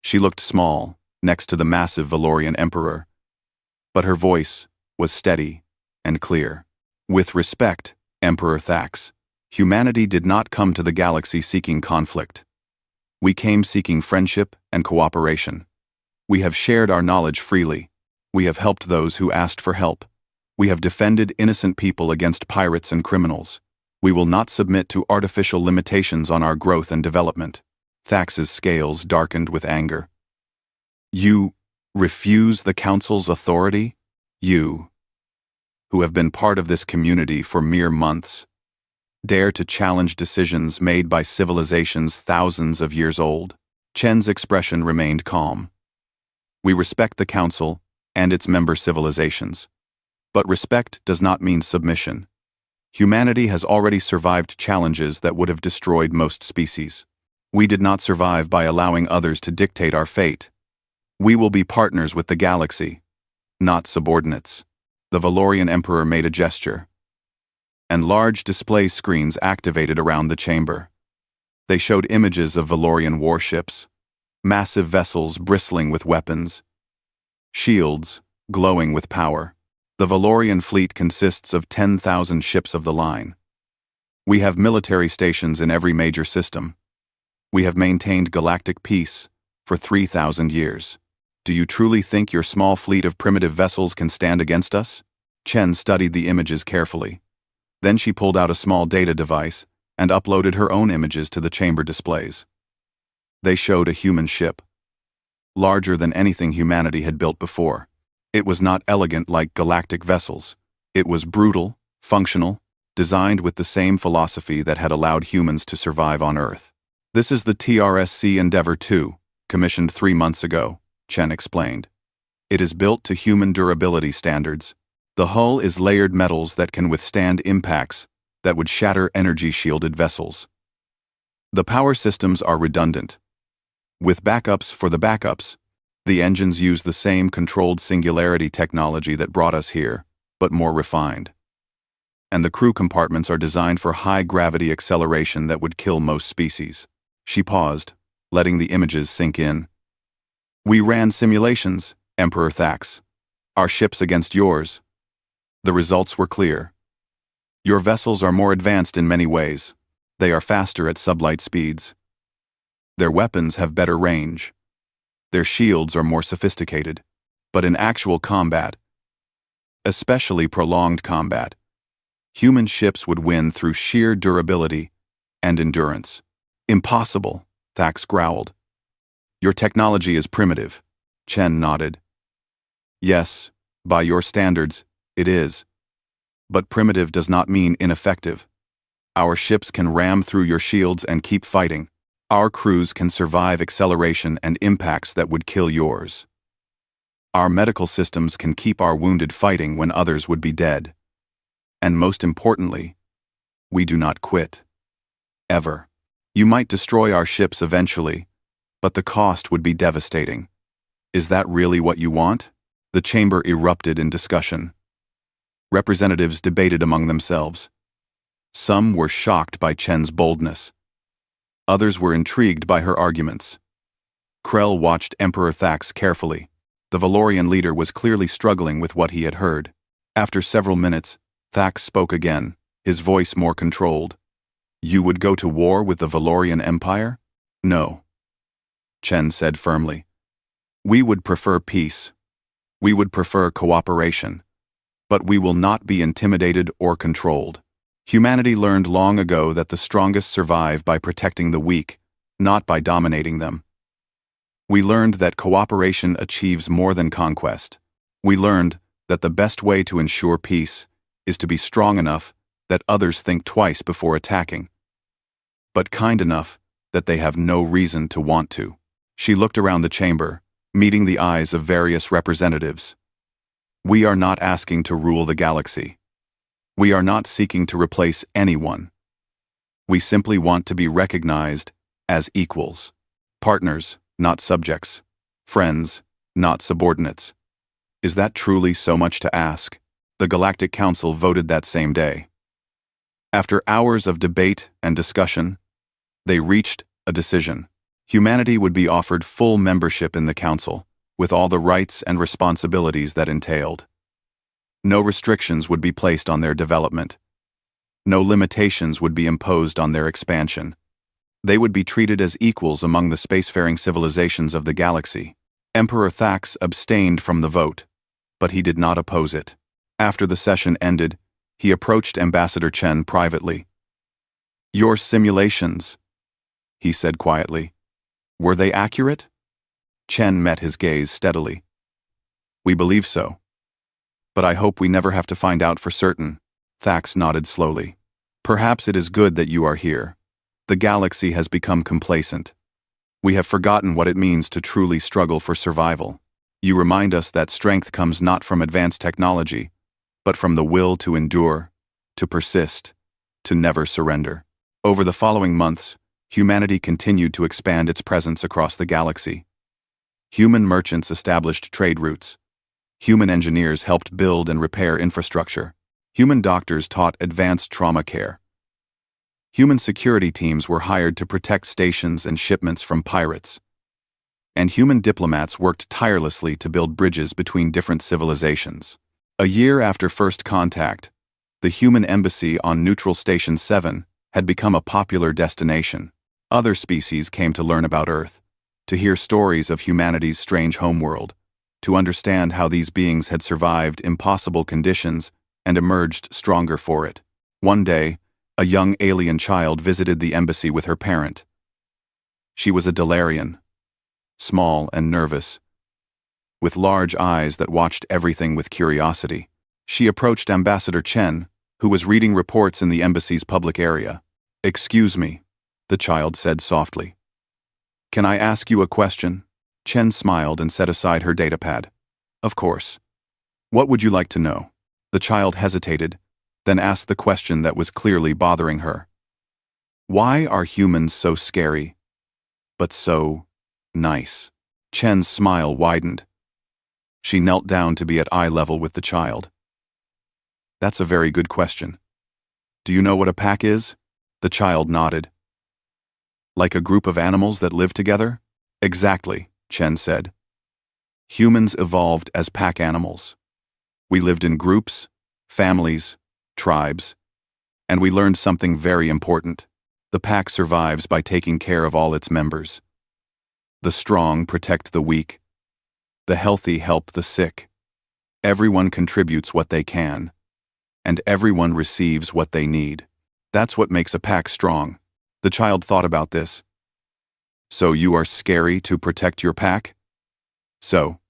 She looked small, next to the massive Valorian Emperor, but her voice was steady and clear. With respect, Emperor Thax, humanity did not come to the galaxy seeking conflict. We came seeking friendship and cooperation. We have shared our knowledge freely. We have helped those who asked for help. We have defended innocent people against pirates and criminals. We will not submit to artificial limitations on our growth and development. Thax's scales darkened with anger. You refuse the Council's authority? You, who have been part of this community for mere months, dare to challenge decisions made by civilizations thousands of years old? Chen's expression remained calm. We respect the Council and its member civilizations. But respect does not mean submission. Humanity has already survived challenges that would have destroyed most species. We did not survive by allowing others to dictate our fate. We will be partners with the galaxy, not subordinates. The Valorian Emperor made a gesture, and large display screens activated around the chamber. They showed images of Valorian warships, massive vessels bristling with weapons, shields glowing with power. The Valorian fleet consists of 10,000 ships of the line. We have military stations in every major system. We have maintained galactic peace for 3,000 years. Do you truly think your small fleet of primitive vessels can stand against us? Chen studied the images carefully. Then she pulled out a small data device and uploaded her own images to the chamber displays. They showed a human ship, larger than anything humanity had built before. It was not elegant like galactic vessels. It was brutal, functional, designed with the same philosophy that had allowed humans to survive on Earth. This is the TRSC Endeavour 2, commissioned 3 months ago, Chen explained. It is built to human durability standards. The hull is layered metals that can withstand impacts that would shatter energy-shielded vessels. The power systems are redundant. With backups for the backups, the engines use the same controlled singularity technology that brought us here, but more refined. and the crew compartments are designed for high-gravity acceleration that would kill most species. She paused, letting the images sink in. We ran simulations, Emperor Thax. Our ships against yours. The results were clear. Your vessels are more advanced in many ways. They are faster at sublight speeds. Their weapons have better range. Their shields are more sophisticated. But in actual combat, especially prolonged combat, human ships would win through sheer durability and endurance. Impossible, Thax growled. Your technology is primitive, Chen nodded. Yes, by your standards, it is. But primitive does not mean ineffective. Our ships can ram through your shields and keep fighting. Our crews can survive acceleration and impacts that would kill yours. Our medical systems can keep our wounded fighting when others would be dead. And most importantly, we do not quit. Ever. You might destroy our ships eventually, but the cost would be devastating. Is that really what you want? The chamber erupted in discussion. Representatives debated among themselves. Some were shocked by Chen's boldness. Others were intrigued by her arguments. Krell watched Emperor Thax carefully. The Valorian leader was clearly struggling with what he had heard. After several minutes, Thax spoke again, his voice more controlled. You would go to war with the Valorian Empire? No. Chen said firmly. We would prefer peace. We would prefer cooperation. But we will not be intimidated or controlled. Humanity learned long ago that the strongest survive by protecting the weak, not by dominating them. We learned that cooperation achieves more than conquest. We learned that the best way to ensure peace is to be strong enough that others think twice before attacking, but kind enough that they have no reason to want to. She looked around the chamber, meeting the eyes of various representatives. We are not asking to rule the galaxy. We are not seeking to replace anyone. We simply want to be recognized as equals, partners, not subjects, friends, not subordinates. Is that truly so much to ask? The Galactic Council voted that same day. After hours of debate and discussion, they reached a decision. Humanity would be offered full membership in the Council, with all the rights and responsibilities that entailed. No restrictions would be placed on their development. No limitations would be imposed on their expansion. They would be treated as equals among the spacefaring civilizations of the galaxy. Emperor Thax abstained from the vote, but he did not oppose it. After the session ended, he approached Ambassador Chen privately. Your simulations, he said quietly. Were they accurate? Chen met his gaze steadily. We believe so. But I hope we never have to find out for certain. Thax nodded slowly. Perhaps it is good that you are here. The galaxy has become complacent. We have forgotten what it means to truly struggle for survival. You remind us that strength comes not from advanced technology, but from the will to endure, to persist, to never surrender. Over the following months, humanity continued to expand its presence across the galaxy. Human merchants established trade routes. Human engineers helped build and repair infrastructure. Human doctors taught advanced trauma care. Human security teams were hired to protect stations and shipments from pirates. And human diplomats worked tirelessly to build bridges between different civilizations. A year after first contact, the human embassy on Neutral Station 7 had become a popular destination. Other species came to learn about Earth, to hear stories of humanity's strange homeworld, to understand how these beings had survived impossible conditions and emerged stronger for it. One day, a young alien child visited the embassy with her parent. She was a Dalarian, small and nervous, with large eyes that watched everything with curiosity. She approached Ambassador Chen, who was reading reports in the embassy's public area. Excuse me, the child said softly. Can I ask you a question? Chen smiled and set aside her datapad. Of course. What would you like to know? The child hesitated, then asked the question that was clearly bothering her. Why are humans so scary, but so nice? Chen's smile widened. She knelt down to be at eye level with the child. That's a very good question. Do you know what a pack is? The child nodded. Like a group of animals that live together? Exactly, Chen said. Humans evolved as pack animals. We lived in groups, families, tribes, and we learned something very important. The pack survives by taking care of all its members. The strong protect the weak. The healthy help the sick. Everyone contributes what they can, and everyone receives what they need. That's what makes a pack strong. The child thought about this. So you are scary to protect your pack? So.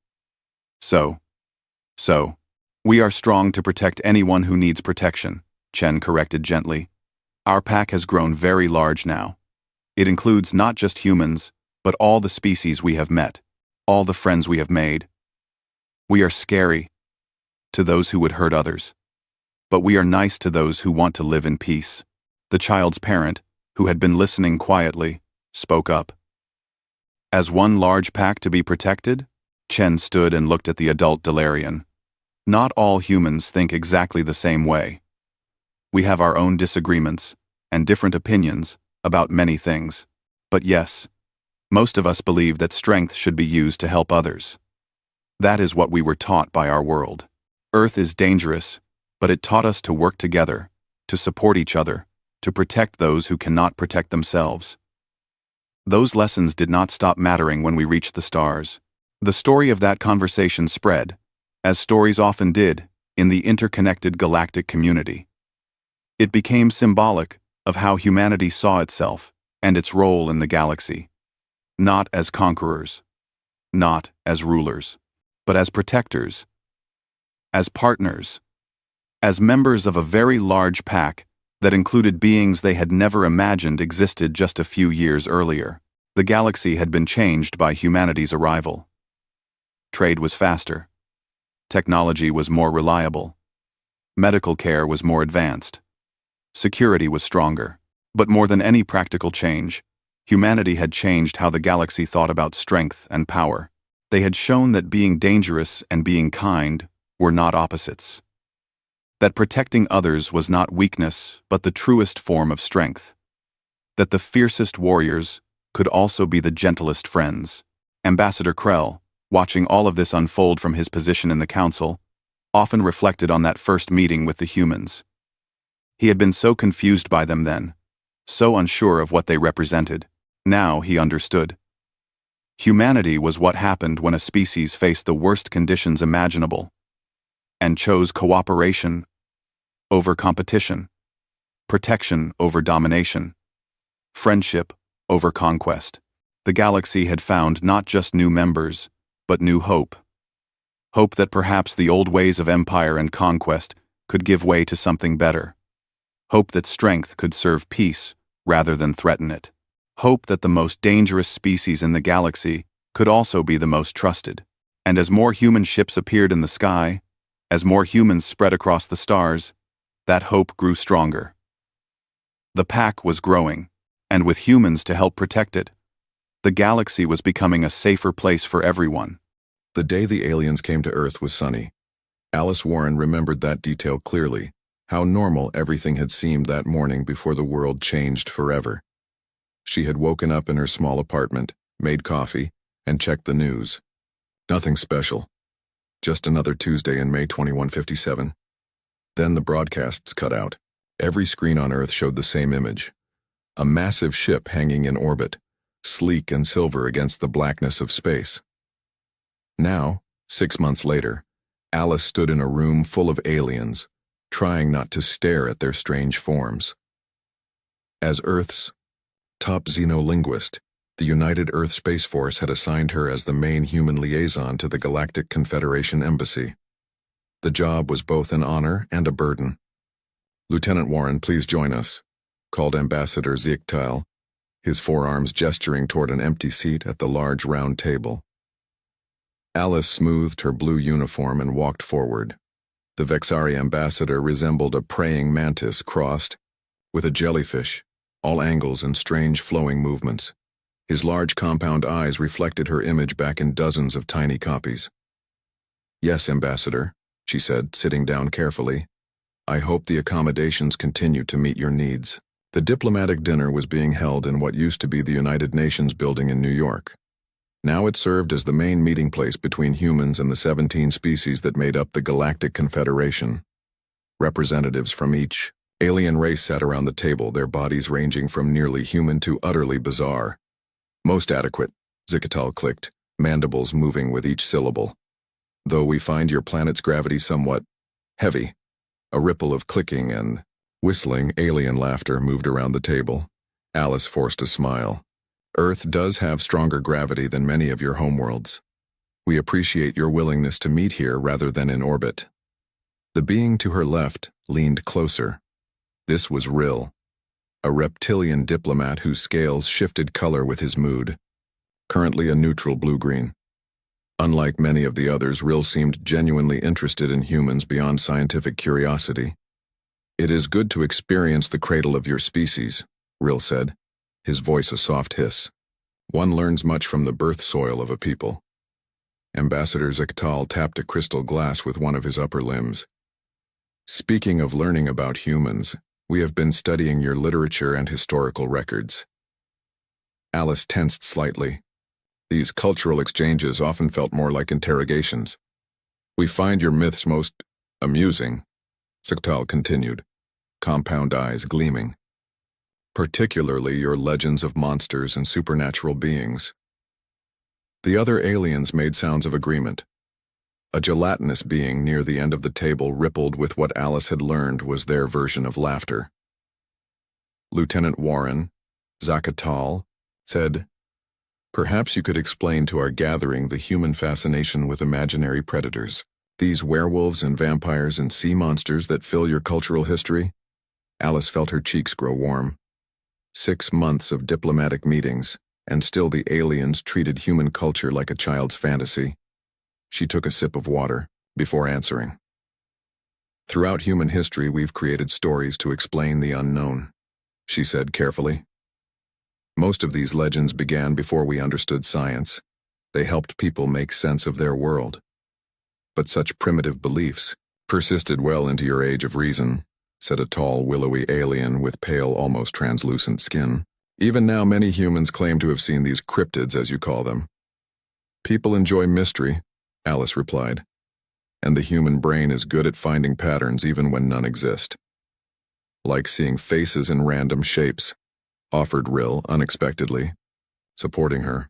We are strong to protect anyone who needs protection, Chen corrected gently. Our pack has grown very large now. It includes not just humans, but all the species we have met, all the friends we have made. We are scary to those who would hurt others, but we are nice to those who want to live in peace. The child's parent, who had been listening quietly, spoke up. As one large pack to be protected? Chen stood and looked at the adult Delarian. Not all humans think exactly the same way. We have our own disagreements and different opinions about many things. But yes, most of us believe that strength should be used to help others. That is what we were taught by our world. Earth is dangerous, but it taught us to work together, to support each other, to protect those who cannot protect themselves. Those lessons did not stop mattering when we reached the stars. The story of that conversation spread, as stories often did, in the interconnected galactic community. It became symbolic of how humanity saw itself and its role in the galaxy. Not as conquerors, not as rulers, but as protectors, as partners, as members of a very large pack that included beings they had never imagined existed just a few years earlier. The galaxy had been changed by humanity's arrival. Trade was faster. Technology was more reliable. Medical care was more advanced. Security was stronger. But more than any practical change, humanity had changed how the galaxy thought about strength and power. They had shown that being dangerous and being kind were not opposites. That protecting others was not weakness, but the truest form of strength. That the fiercest warriors could also be the gentlest friends. Ambassador Krell, watching all of this unfold from his position in the council, often reflected on that first meeting with the humans. He had been so confused by them then, so unsure of what they represented. Now he understood. Humanity was what happened when a species faced the worst conditions imaginable, and chose cooperation over competition, protection over domination, friendship over conquest. The galaxy had found not just new members, but new hope. Hope that perhaps the old ways of empire and conquest could give way to something better. Hope that strength could serve peace rather than threaten it. Hope that the most dangerous species in the galaxy could also be the most trusted. And as more human ships appeared in the sky, as more humans spread across the stars, that hope grew stronger. The pack was growing, and with humans to help protect it, the galaxy was becoming a safer place for everyone. The day the aliens came to Earth was sunny. Alice Warren remembered that detail clearly, how normal everything had seemed that morning before the world changed forever. She had woken up in her small apartment, made coffee, and checked the news. Nothing special. Just another Tuesday in May 2157. Then the broadcasts cut out. Every screen on Earth showed the same image. A massive ship hanging in orbit, sleek and silver against the blackness of space. Now, 6 months later, Alice stood in a room full of aliens, trying not to stare at their strange forms. As Earth's top xenolinguist, the United Earth Space Force had assigned her as the main human liaison to the Galactic Confederation Embassy. The job was both an honor and a burden. "Lieutenant Warren, please join us," called Ambassador Ziegtal, his forearms gesturing toward an empty seat at the large round table. Alice smoothed her blue uniform and walked forward. The Vexari ambassador resembled a praying mantis crossed with a jellyfish, all angles and strange flowing movements. His large compound eyes reflected her image back in dozens of tiny copies. "Yes, Ambassador," she said, sitting down carefully. I hope the accommodations continue to meet your needs. The diplomatic dinner was being held in what used to be the United Nations building in New York. Now it served as the main meeting place between humans and the 17 species that made up the Galactic Confederation. Representatives from each alien race sat around the table, their bodies ranging from nearly human to utterly bizarre. Most adequate, Zikatal clicked, mandibles moving with each syllable. Though we find your planet's gravity somewhat heavy. A ripple of clicking and whistling alien laughter moved around the table. Alice forced a smile. Earth does have stronger gravity than many of your homeworlds. We appreciate your willingness to meet here rather than in orbit. The being to her left leaned closer. This was Rill, a reptilian diplomat whose scales shifted color with his mood. Currently a neutral blue-green. Unlike many of the others, Rill seemed genuinely interested in humans beyond scientific curiosity. It is good to experience the cradle of your species, Rill said, his voice a soft hiss. One learns much from the birth soil of a people. Ambassador Zikatal tapped a crystal glass with one of his upper limbs. Speaking of learning about humans, we have been studying your literature and historical records. Alice tensed slightly. These cultural exchanges often felt more like interrogations. We find your myths most amusing, Zikatal continued, compound eyes gleaming. Particularly your legends of monsters and supernatural beings. The other aliens made sounds of agreement. A gelatinous being near the end of the table rippled with what Alice had learned was their version of laughter. Lieutenant Warren, Zakatal, said, "Perhaps you could explain to our gathering the human fascination with imaginary predators, these werewolves and vampires and sea monsters that fill your cultural history?" Alice felt her cheeks grow warm. 6 months of diplomatic meetings, and still the aliens treated human culture like a child's fantasy. She took a sip of water before answering. Throughout human history, we've created stories to explain the unknown, she said carefully. Most of these legends began before we understood science. They helped people make sense of their world. But such primitive beliefs persisted well into your age of reason, said a tall, willowy alien with pale, almost translucent skin. Even now, many humans claim to have seen these cryptids, as you call them. People enjoy mystery, Alice replied, and the human brain is good at finding patterns even when none exist. Like seeing faces in random shapes, offered Rill unexpectedly, supporting her.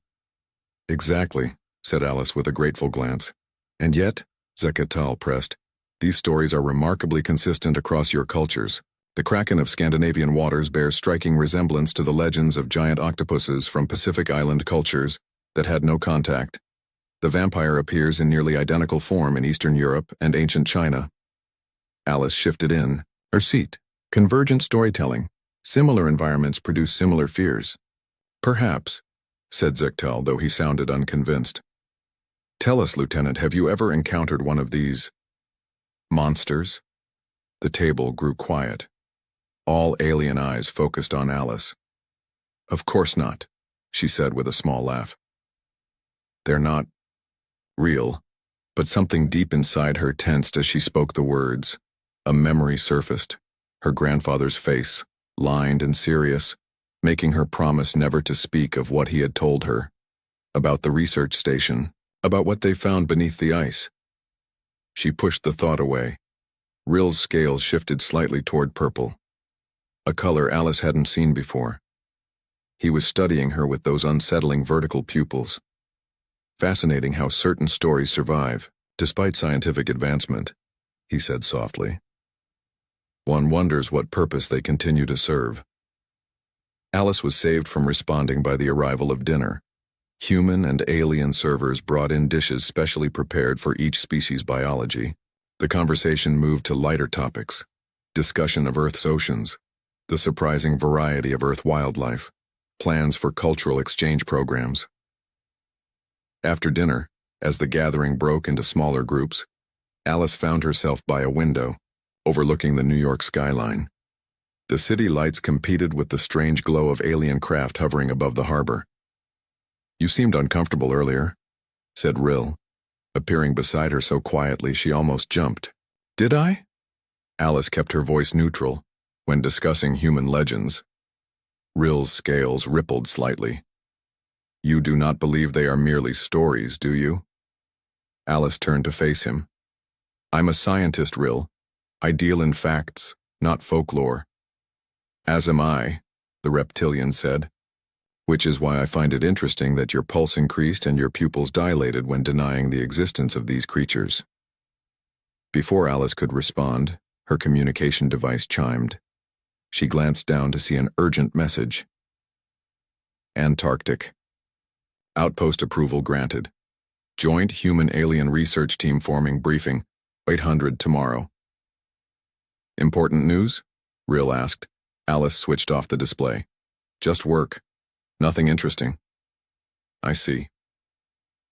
Exactly, said Alice with a grateful glance. And yet, Zekatal pressed, these stories are remarkably consistent across your cultures. The kraken of Scandinavian waters bears striking resemblance to the legends of giant octopuses from Pacific Island cultures that had no contact. The vampire appears in nearly identical form in Eastern Europe and ancient China. Alice shifted in her seat. Convergent storytelling. Similar environments produce similar fears. Perhaps, said Zekatal, though he sounded unconvinced. Tell us, Lieutenant, have you ever encountered one of these monsters? The table grew quiet. All alien eyes focused on Alice. Of course not, she said with a small laugh. They're not real, but something deep inside her tensed as she spoke the words. A memory surfaced, her grandfather's face, lined and serious, making her promise never to speak of what he had told her, about the research station, about what they found beneath the ice. She pushed the thought away. Rill's scales shifted slightly toward purple, a color Alice hadn't seen before. He was studying her with those unsettling vertical pupils. Fascinating how certain stories survive, despite scientific advancement, he said softly. One wonders what purpose they continue to serve. Alice was saved from responding by the arrival of dinner. Human and alien servers brought in dishes specially prepared for each species' biology. The conversation moved to lighter topics, discussion of Earth's oceans, the surprising variety of Earth wildlife, plans for cultural exchange programs. After dinner, as the gathering broke into smaller groups, Alice found herself by a window, overlooking the New York skyline. The city lights competed with the strange glow of alien craft hovering above the harbor. You seemed uncomfortable earlier, said Rill, appearing beside her so quietly she almost jumped. Did I? Alice kept her voice neutral. When discussing human legends, Rill's scales rippled slightly. You do not believe they are merely stories, do you? Alice turned to face him. I'm a scientist, Rill. I deal in facts, not folklore. As am I, the reptilian said, which is why I find it interesting that your pulse increased and your pupils dilated when denying the existence of these creatures. Before Alice could respond, her communication device chimed. She glanced down to see an urgent message. Antarctic. Outpost approval granted. Joint Human-Alien Research Team forming briefing, 800 tomorrow. Important news? Rill asked. Alice switched off the display. Just work. Nothing interesting. I see.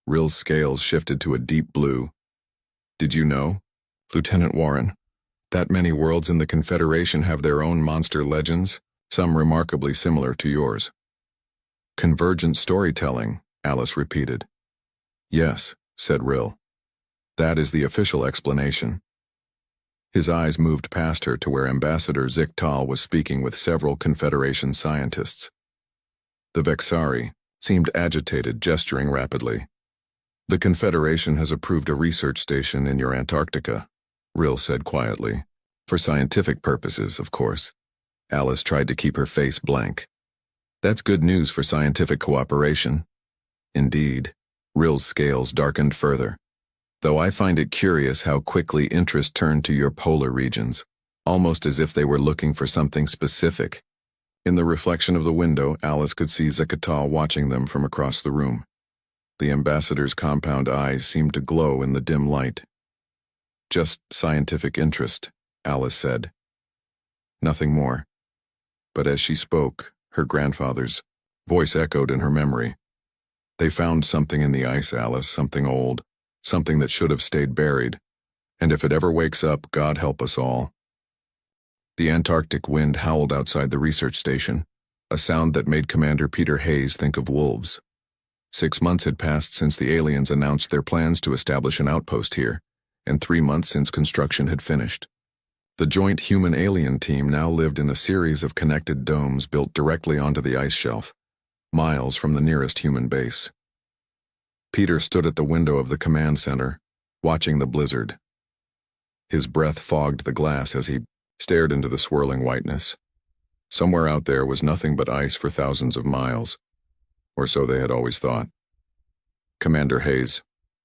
Rill's scales shifted to a deep blue. Did you know, Lieutenant Warren, that many worlds in the Confederation have their own monster legends, some remarkably similar to yours? Convergent storytelling, Alice repeated. Yes, said Rill. That is the official explanation. His eyes moved past her to where Ambassador Ziktal was speaking with several Confederation scientists. The Vexari seemed agitated, gesturing rapidly. The Confederation has approved a research station in your Antarctica, Rill said quietly. For scientific purposes, of course. Alice tried to keep her face blank. That's good news for scientific cooperation. Indeed. Rill's scales darkened further. Though I find it curious how quickly interest turned to your polar regions, almost as if they were looking for something specific. In the reflection of the window, Alice could see Ziktal watching them from across the room. The ambassador's compound eyes seemed to glow in the dim light. Just scientific interest, Alice said. Nothing more. But as she spoke, her grandfather's voice echoed in her memory. They found something in the ice, Alice, something old, something that should have stayed buried. And if it ever wakes up, God help us all. The Antarctic wind howled outside the research station, a sound that made Commander Peter Hayes think of wolves. 6 months had passed since the aliens announced their plans to establish an outpost here, and 3 months since construction had finished. The joint human-alien team now lived in a series of connected domes built directly onto the ice shelf, miles from the nearest human base. Peter stood at the window of the command center, watching the blizzard. His breath fogged the glass as he stared into the swirling whiteness. Somewhere out there was nothing but ice for thousands of miles, or so they had always thought. Commander Hayes,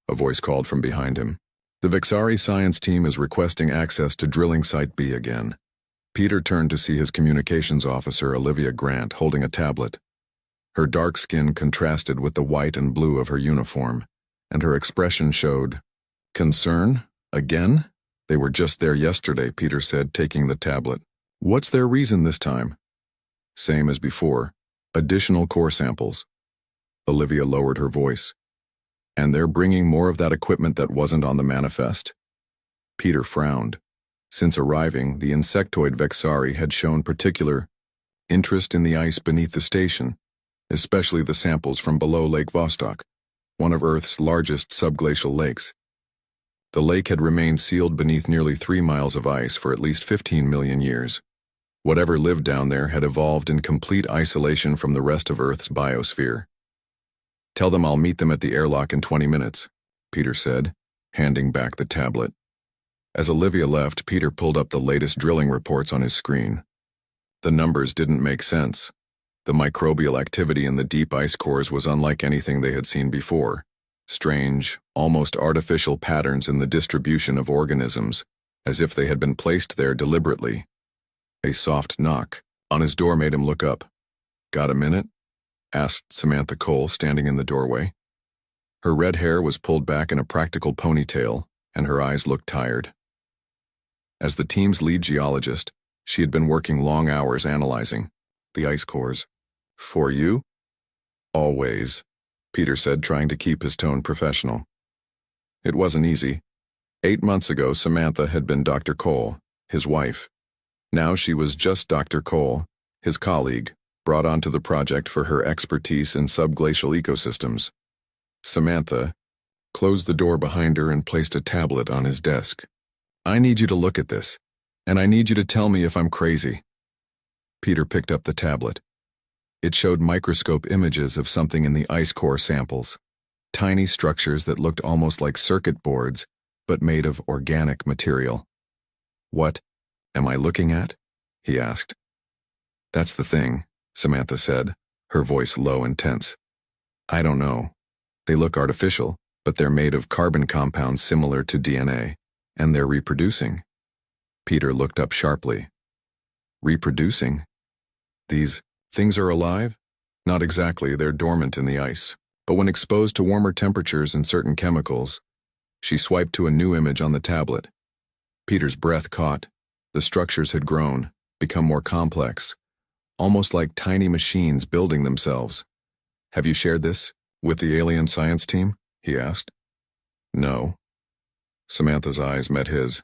a voice called from behind him. The Vexari science team is requesting access to drilling site B again. Peter turned to see his communications officer, Olivia Grant, holding a tablet. Her dark skin contrasted with the white and blue of her uniform, and her expression showed concern. Again? They were just there yesterday, Peter said, taking the tablet. What's their reason this time? Same as before. Additional core samples. Olivia lowered her voice. And they're bringing more of that equipment that wasn't on the manifest? Peter frowned. Since arriving, the insectoid Vexari had shown particular interest in the ice beneath the station, especially the samples from below Lake Vostok, one of Earth's largest subglacial lakes. The lake had remained sealed beneath nearly 3 miles of ice for at least 15 million years. Whatever lived down there had evolved in complete isolation from the rest of Earth's biosphere. Tell them I'll meet them at the airlock in 20 minutes, Peter said, handing back the tablet. As Olivia left, Peter pulled up the latest drilling reports on his screen. The numbers didn't make sense. The microbial activity in the deep ice cores was unlike anything they had seen before. Strange, almost artificial patterns in the distribution of organisms, as if they had been placed there deliberately. A soft knock on his door made him look up. Got a minute? Asked Samantha Cole, standing in the doorway. Her red hair was pulled back in a practical ponytail, and her eyes looked tired. As the team's lead geologist, she had been working long hours analyzing the ice cores. For you? Always, Peter said, trying to keep his tone professional. It wasn't easy. 8 months ago, Samantha had been Dr. Cole, his wife. Now she was just Dr. Cole, his colleague, brought onto the project for her expertise in subglacial ecosystems. Samantha closed the door behind her and placed a tablet on his desk. I need you to look at this. And I need you to tell me if I'm crazy. Peter picked up the tablet. It showed microscope images of something in the ice core samples. Tiny structures that looked almost like circuit boards, but made of organic material. What am I looking at? He asked. That's the thing, Samantha said, her voice low and tense. I don't know. They look artificial, but they're made of carbon compounds similar to DNA, and they're reproducing. Peter looked up sharply. Reproducing? These things are alive? Not exactly, they're dormant in the ice. But when exposed to warmer temperatures and certain chemicals, she swiped to a new image on the tablet. Peter's breath caught. The structures had grown, become more complex, almost like tiny machines building themselves. Have you shared this with the alien science team? He asked. No. Samantha's eyes met his.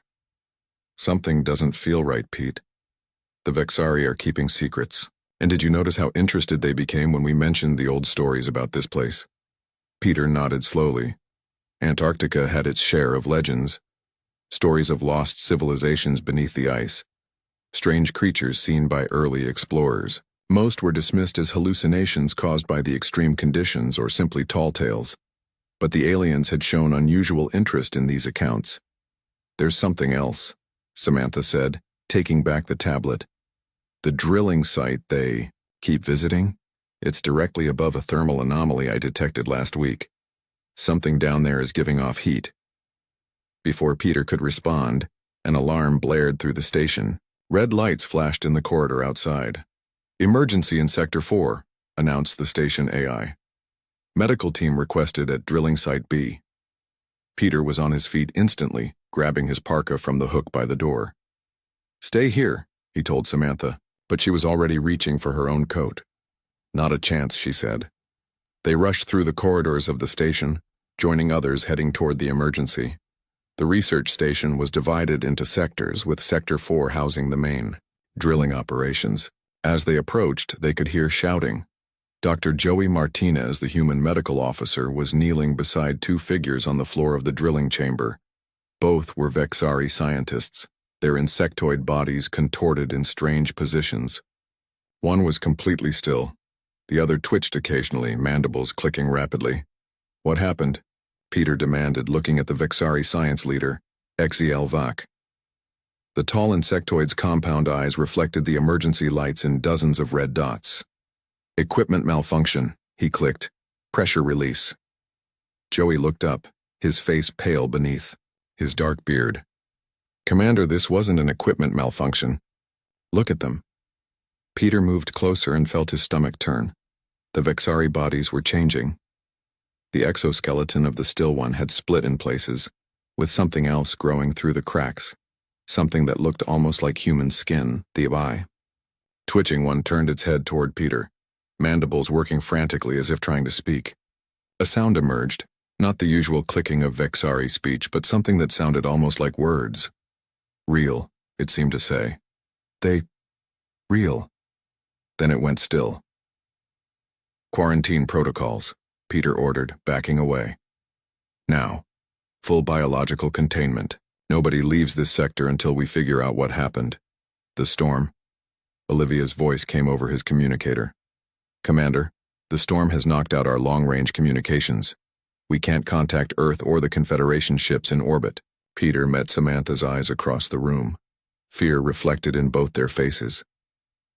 Something doesn't feel right, Pete. The Vexari are keeping secrets. And did you notice how interested they became when we mentioned the old stories about this place? Peter nodded slowly. Antarctica had its share of legends. Stories of lost civilizations beneath the ice. Strange creatures seen by early explorers. Most were dismissed as hallucinations caused by the extreme conditions or simply tall tales. But the aliens had shown unusual interest in these accounts. There's something else, Samantha said, taking back the tablet. The drilling site they keep visiting? It's directly above a thermal anomaly I detected last week. Something down there is giving off heat. Before Peter could respond, an alarm blared through the station. Red lights flashed in the corridor outside. Emergency in Sector 4, announced the station AI. Medical team requested at drilling site B. Peter was on his feet instantly, grabbing his parka from the hook by the door. Stay here, he told Samantha, but she was already reaching for her own coat. Not a chance, she said. They rushed through the corridors of the station, joining others heading toward the emergency. The research station was divided into sectors, with Sector 4 housing the main drilling operations. As they approached, they could hear shouting. Dr. Joey Martinez, the human medical officer, was kneeling beside two figures on the floor of the drilling chamber. Both were Vexari scientists, their insectoid bodies contorted in strange positions. One was completely still. The other twitched occasionally, mandibles clicking rapidly. What happened? Peter demanded, looking at the Vexari science leader, HYF. The tall insectoid's compound eyes reflected the emergency lights in dozens of red dots. Equipment malfunction, he clicked. Pressure release. Joey looked up, his face pale beneath his dark beard. Commander, this wasn't an equipment malfunction. Look at them. Peter moved closer and felt his stomach turn. The Vexari bodies were changing. The exoskeleton of the still one had split in places, with something else growing through the cracks. Something that looked almost like human skin, the eye. Twitching one turned its head toward Peter, mandibles working frantically as if trying to speak. A sound emerged, not the usual clicking of Vexari speech, but something that sounded almost like words. Real, it seemed to say. Real. Then it went still. Quarantine protocols, Peter ordered, backing away. Now, full biological containment. Nobody leaves this sector until we figure out what happened. The storm. Olivia's voice came over his communicator. Commander, the storm has knocked out our long-range communications. We can't contact Earth or the Confederation ships in orbit. Peter met Samantha's eyes across the room. Fear reflected in both their faces.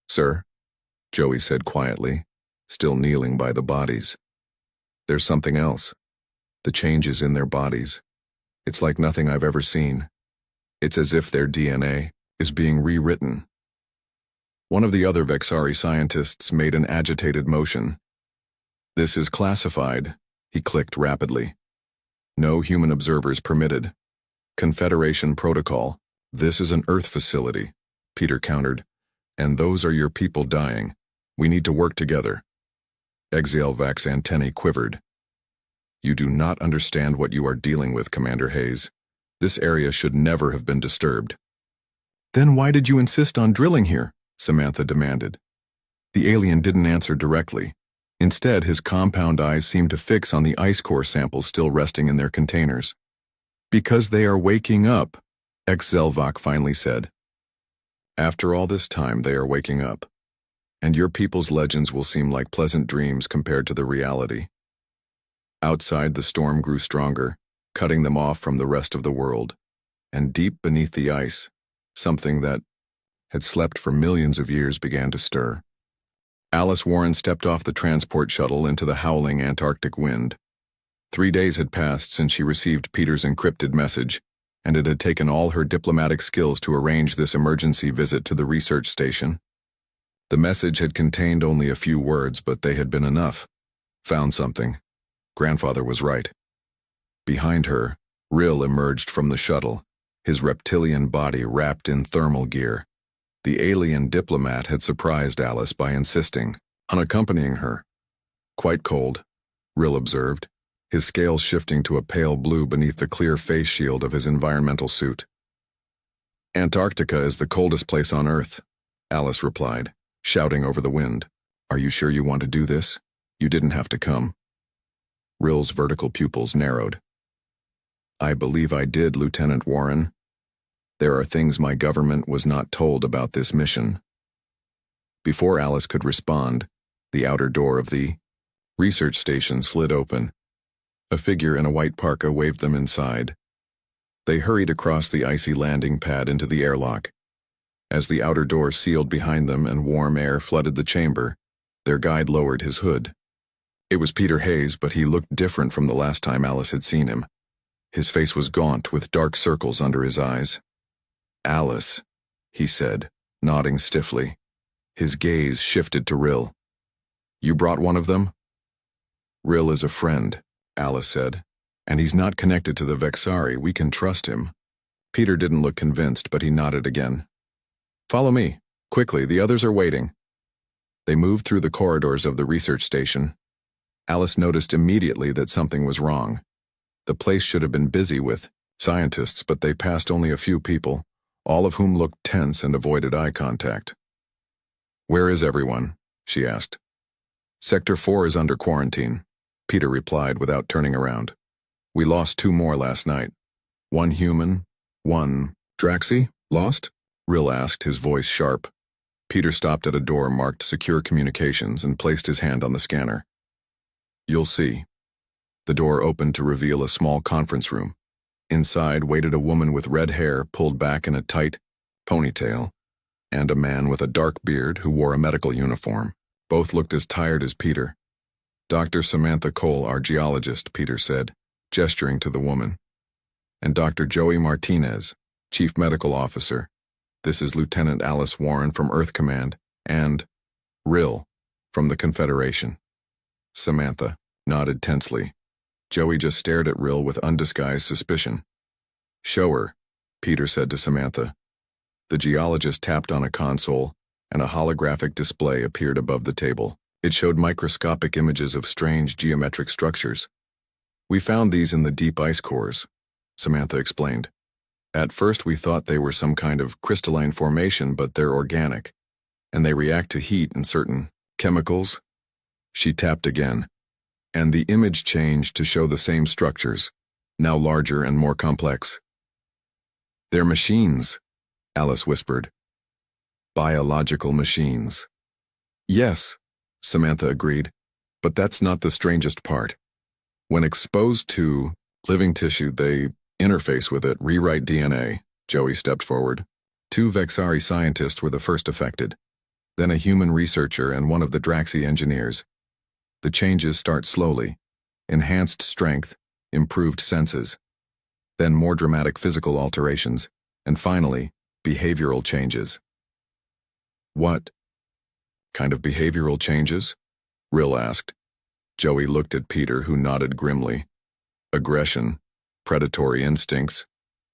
Sir, Joey said quietly, still kneeling by the bodies. There's something else. The changes in their bodies. It's like nothing I've ever seen. It's as if their DNA is being rewritten. One of the other Vexari scientists made an agitated motion. This is classified, he clicked rapidly. No human observers permitted. Confederation protocol. This is an Earth facility, Peter countered. And those are your people dying. We need to work together. HYF's antennae quivered. You do not understand what you are dealing with, Commander Hayes. This area should never have been disturbed. Then why did you insist on drilling here? Samantha demanded. The alien didn't answer directly. Instead, his compound eyes seemed to fix on the ice core samples still resting in their containers. Because they are waking up, HYF finally said. After all this time, they are waking up. And your people's legends will seem like pleasant dreams compared to the reality. Outside, the storm grew stronger, cutting them off from the rest of the world. And deep beneath the ice, something that had slept for millions of years began to stir. Alice Warren stepped off the transport shuttle into the howling Antarctic wind. 3 days had passed since she received Peter's encrypted message, and it had taken all her diplomatic skills to arrange this emergency visit to the research station. The message had contained only a few words, but they had been enough. Found something. Grandfather was right. Behind her, Rill emerged from the shuttle, his reptilian body wrapped in thermal gear. The alien diplomat had surprised Alice by insisting on accompanying her. Quite cold, Rill observed, his scales shifting to a pale blue beneath the clear face shield of his environmental suit. Antarctica is the coldest place on Earth, Alice replied, shouting over the wind. Are you sure you want to do this? You didn't have to come. Rill's vertical pupils narrowed. I believe I did, Lieutenant Warren. There are things my government was not told about this mission. Before Alice could respond, the outer door of the research station slid open. A figure in a white parka waved them inside. They hurried across the icy landing pad into the airlock. As the outer door sealed behind them and warm air flooded the chamber, their guide lowered his hood. It was Peter Hayes, but he looked different from the last time Alice had seen him. His face was gaunt with dark circles under his eyes. Alice, he said, nodding stiffly. His gaze shifted to Rill. You brought one of them? Rill is a friend, Alice said, and he's not connected to the Vexari. We can trust him. Peter didn't look convinced, but he nodded again. Follow me, quickly, the others are waiting. They moved through the corridors of the research station. Alice noticed immediately that something was wrong. The place should have been busy with scientists, but they passed only a few people, all of whom looked tense and avoided eye contact. Where is everyone? She asked. Sector 4 is under quarantine, Peter replied without turning around. We lost 2 more last night. 1 human, 1... Draxi? Lost? Rill asked, his voice sharp. Peter stopped at a door marked Secure Communications and placed his hand on the scanner. You'll see. The door opened to reveal a small conference room. Inside waited a woman with red hair pulled back in a tight ponytail, and a man with a dark beard who wore a medical uniform. Both looked as tired as Peter. Dr. Samantha Cole, our geologist, Peter said, gesturing to the woman. And Dr. Joey Martinez, Chief Medical Officer. This is Lieutenant Alice Warren from Earth Command, and Rill from the Confederation. Samantha nodded tensely. Joey just stared at Rill with undisguised suspicion. Show her, Peter said to Samantha. The geologist tapped on a console, and a holographic display appeared above the table. It showed microscopic images of strange geometric structures. We found these in the deep ice cores, Samantha explained. At first we thought they were some kind of crystalline formation, but they're organic, and they react to heat and certain chemicals. She tapped again, and the image changed to show the same structures, now larger and more complex. They're machines, Alice whispered. Biological machines. Yes, Samantha agreed, but that's not the strangest part. When exposed to living tissue, they interface with it, rewrite DNA. Joey stepped forward. 2 Vexari scientists were the first affected, then a human researcher and one of the Draxi engineers. The changes start slowly. Enhanced strength, improved senses, then more dramatic physical alterations, and finally, behavioral changes. What kind of behavioral changes? Rill asked. Joey looked at Peter, who nodded grimly. Aggression, predatory instincts,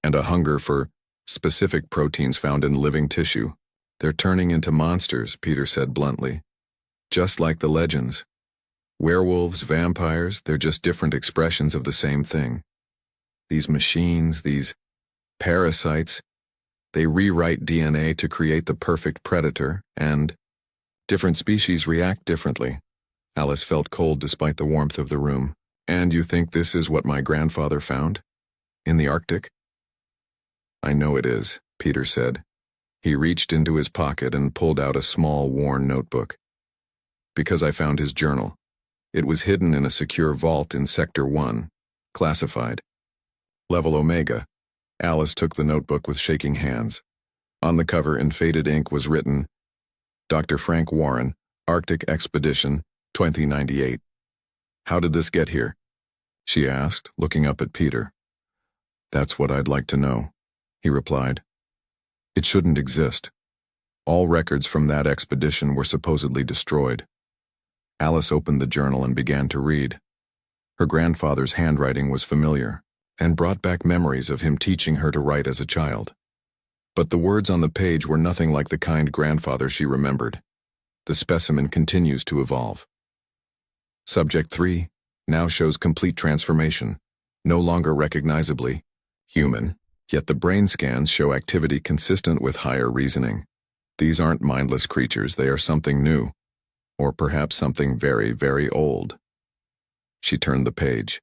and a hunger for specific proteins found in living tissue. They're turning into monsters, Peter said bluntly. Just like the legends. Werewolves, vampires, they're just different expressions of the same thing. These machines, these parasites, they rewrite DNA to create the perfect predator, and different species react differently. Alice felt cold despite the warmth of the room. And you think this is what my grandfather found? In the Arctic? I know it is, Peter said. He reached into his pocket and pulled out a small, worn notebook. Because I found his journal. It was hidden in a secure vault in Sector 1, classified. Level Omega. Alice took the notebook with shaking hands. On the cover in faded ink was written, Dr. Frank Warren, Arctic Expedition, 2098. How did this get here? She asked, looking up at Peter. That's what I'd like to know, he replied. It shouldn't exist. All records from that expedition were supposedly destroyed. Alice opened the journal and began to read. Her grandfather's handwriting was familiar and brought back memories of him teaching her to write as a child. But the words on the page were nothing like the kind grandfather she remembered. The specimen continues to evolve. Subject 3 now shows complete transformation, no longer recognizably human, yet the brain scans show activity consistent with higher reasoning. These aren't mindless creatures, they are something new, or perhaps something very, very old. She turned the page.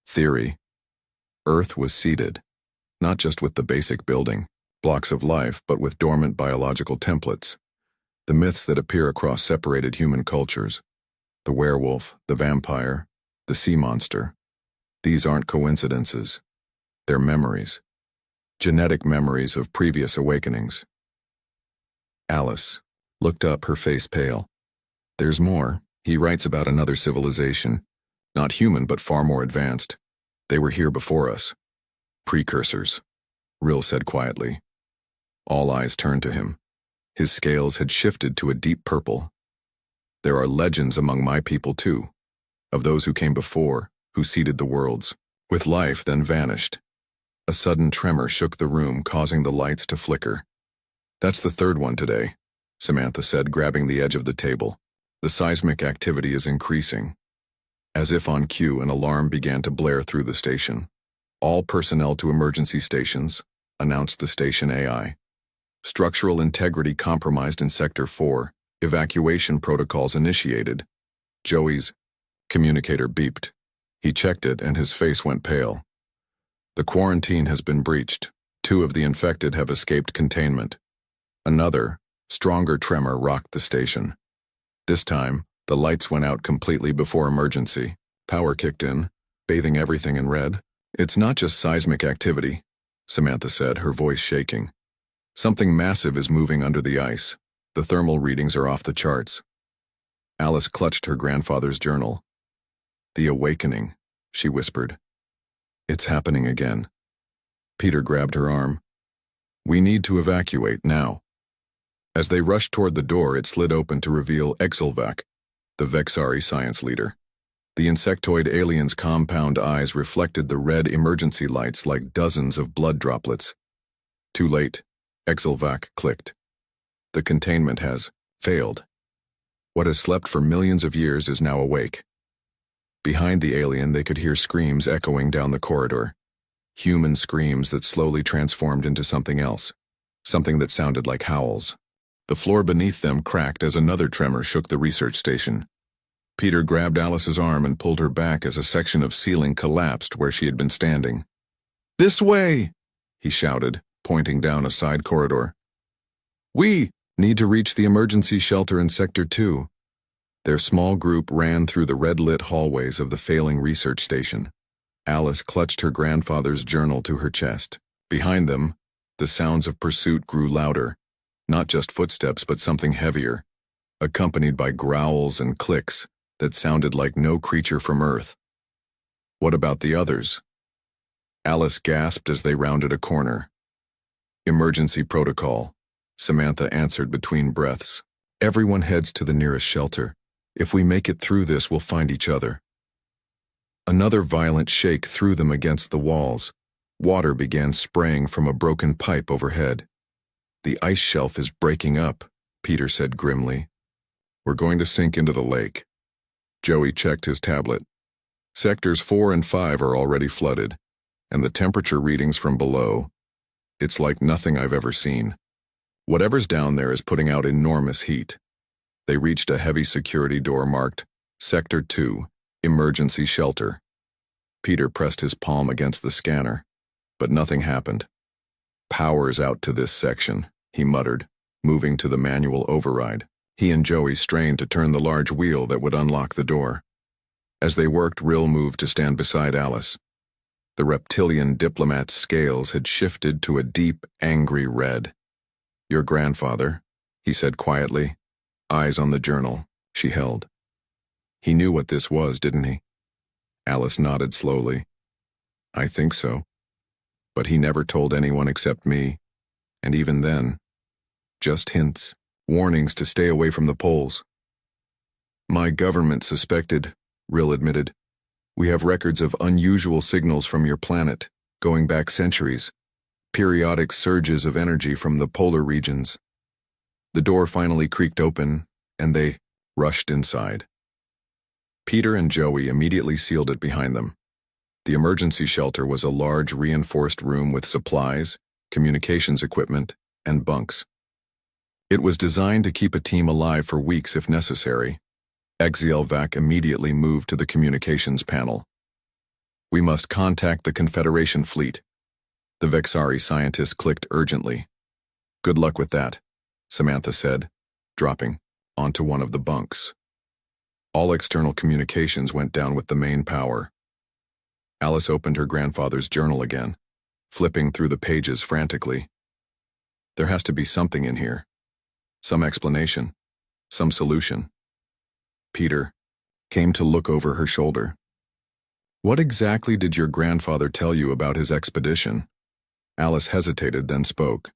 Theory. Earth was seeded, not just with the basic building blocks of life, but with dormant biological templates. The myths that appear across separated human cultures. The werewolf, the vampire, the sea monster. These aren't coincidences. They're memories. Genetic memories of previous awakenings. Alice looked up, her face pale. There's more. He writes about another civilization. Not human, but far more advanced. They were here before us. Precursors, Rill said quietly. All eyes turned to him. His scales had shifted to a deep purple. There are legends among my people too, of those who came before, who seeded the worlds, with life then vanished. A sudden tremor shook the room, causing the lights to flicker. That's the third one today, Samantha said, grabbing the edge of the table. The seismic activity is increasing. As if on cue, an alarm began to blare through the station. All personnel to emergency stations, announced the station AI. Structural integrity compromised in Sector 4. Evacuation protocols initiated. Joey's communicator beeped. He checked it and his face went pale. The quarantine has been breached. 2 of the infected have escaped containment. Another, stronger tremor rocked the station. This time, the lights went out completely before emergency. Power kicked in, bathing everything in red. It's not just seismic activity, Samantha said, her voice shaking. Something massive is moving under the ice. The thermal readings are off the charts. Alice clutched her grandfather's journal. The awakening, she whispered. It's happening again. Peter grabbed her arm. We need to evacuate now. As they rushed toward the door, it slid open to reveal HYF, the Vexari science leader. The insectoid alien's compound eyes reflected the red emergency lights like dozens of blood droplets. Too late, HYF clicked. The containment has failed. What has slept for millions of years is now awake. Behind the alien, they could hear screams echoing down the corridor. Human screams that slowly transformed into something else. Something that sounded like howls. The floor beneath them cracked as another tremor shook the research station. Peter grabbed Alice's arm and pulled her back as a section of ceiling collapsed where she had been standing. This way, he shouted, pointing down a side corridor. We need to reach the emergency shelter in Sector 2. Their small group ran through the red-lit hallways of the failing research station. Alice clutched her grandfather's journal to her chest. Behind them, the sounds of pursuit grew louder. Not just footsteps, but something heavier, accompanied by growls and clicks that sounded like no creature from Earth. What about the others? Alice gasped as they rounded a corner. Emergency protocol, Samantha answered between breaths. Everyone heads to the nearest shelter. If we make it through this, we'll find each other. Another violent shake threw them against the walls. Water began spraying from a broken pipe overhead. The ice shelf is breaking up, Peter said grimly. We're going to sink into the lake. Joey checked his tablet. Sectors 4 and 5 are already flooded, and the temperature readings from below, it's like nothing I've ever seen. Whatever's down there is putting out enormous heat. They reached a heavy security door marked Sector 2, Emergency Shelter. Peter pressed his palm against the scanner, but nothing happened. Power's out to this section, he muttered, moving to the manual override. He and Joey strained to turn the large wheel that would unlock the door. As they worked, Rill moved to stand beside Alice. The reptilian diplomat's scales had shifted to a deep, angry red. "Your grandfather," he said quietly, eyes on the journal she held. "He knew what this was, didn't he?" Alice nodded slowly. "I think so. But he never told anyone except me, and even then, just hints, warnings to stay away from the poles." "My government suspected," Rill admitted. "We have records of unusual signals from your planet, going back centuries, periodic surges of energy from the polar regions." The door finally creaked open, and they rushed inside. Peter and Joey immediately sealed it behind them. The emergency shelter was a large reinforced room with supplies, communications equipment, and bunks. It was designed to keep a team alive for weeks if necessary. HYF immediately moved to the communications panel. "We must contact the Confederation fleet." The Vexari scientist clicked urgently. "Good luck with that," Samantha said, dropping onto one of the bunks. All external communications went down with the main power. Alice opened her grandfather's journal again, flipping through the pages frantically. There has to be something in here. Some explanation. Some solution. Peter came to look over her shoulder. "What exactly did your grandfather tell you about his expedition?" Alice hesitated, then spoke.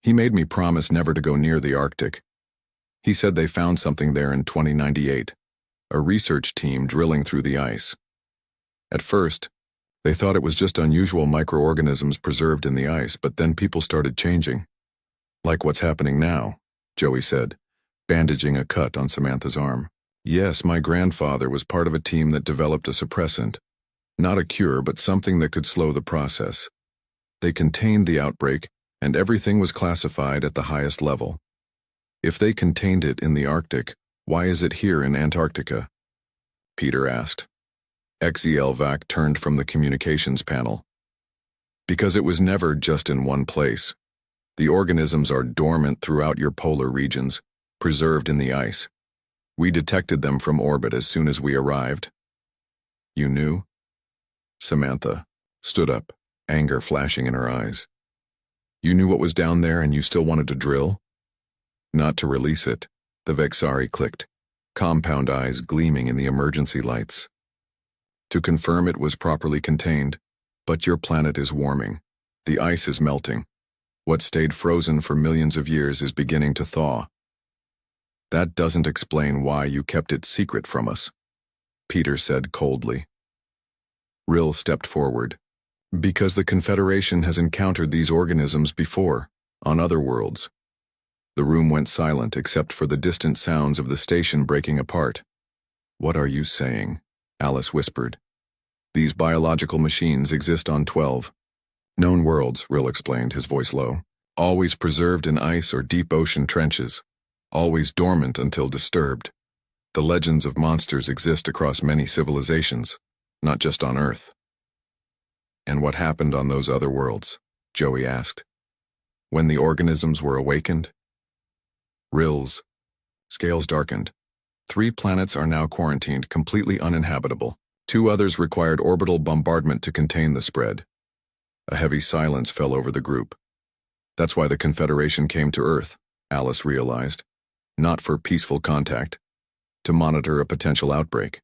"He made me promise never to go near the Arctic. He said they found something there in 2098, a research team drilling through the ice. At first, they thought it was just unusual microorganisms preserved in the ice, but then people started changing. Like what's happening now," Joey said, bandaging a cut on Samantha's arm. "Yes, my grandfather was part of a team that developed a suppressant. Not a cure, but something that could slow the process. They contained the outbreak, and everything was classified at the highest level. If they contained it in the Arctic, why is it here in Antarctica?" Peter asked. HYF turned from the communications panel. "Because it was never just in one place. The organisms are dormant throughout your polar regions, preserved in the ice. We detected them from orbit as soon as we arrived." "You knew?" Samantha stood up, anger flashing in her eyes. "You knew what was down there and you still wanted to drill?" "Not to release it," the Vexari clicked, compound eyes gleaming in the emergency lights. "To confirm it was properly contained, but your planet is warming. The ice is melting. What stayed frozen for millions of years is beginning to thaw. That doesn't explain why you kept it secret from us," Peter said coldly. Rill stepped forward. "Because the Confederation has encountered these organisms before, on other worlds." The room went silent except for the distant sounds of the station breaking apart. "What are you saying?" Alice whispered. "These biological machines exist on 12 known worlds," Rill explained, his voice low. "Always preserved in ice or deep ocean trenches. Always dormant until disturbed. The legends of monsters exist across many civilizations, not just on Earth." "And what happened on those other worlds?" Joey asked. "When the organisms were awakened?" Rill's scales darkened. 3 planets are now quarantined, completely uninhabitable. 2 others required orbital bombardment to contain the spread. A heavy silence fell over the group. "That's why the Confederation came to Earth," Alice realized. "Not for peaceful contact. To monitor a potential outbreak."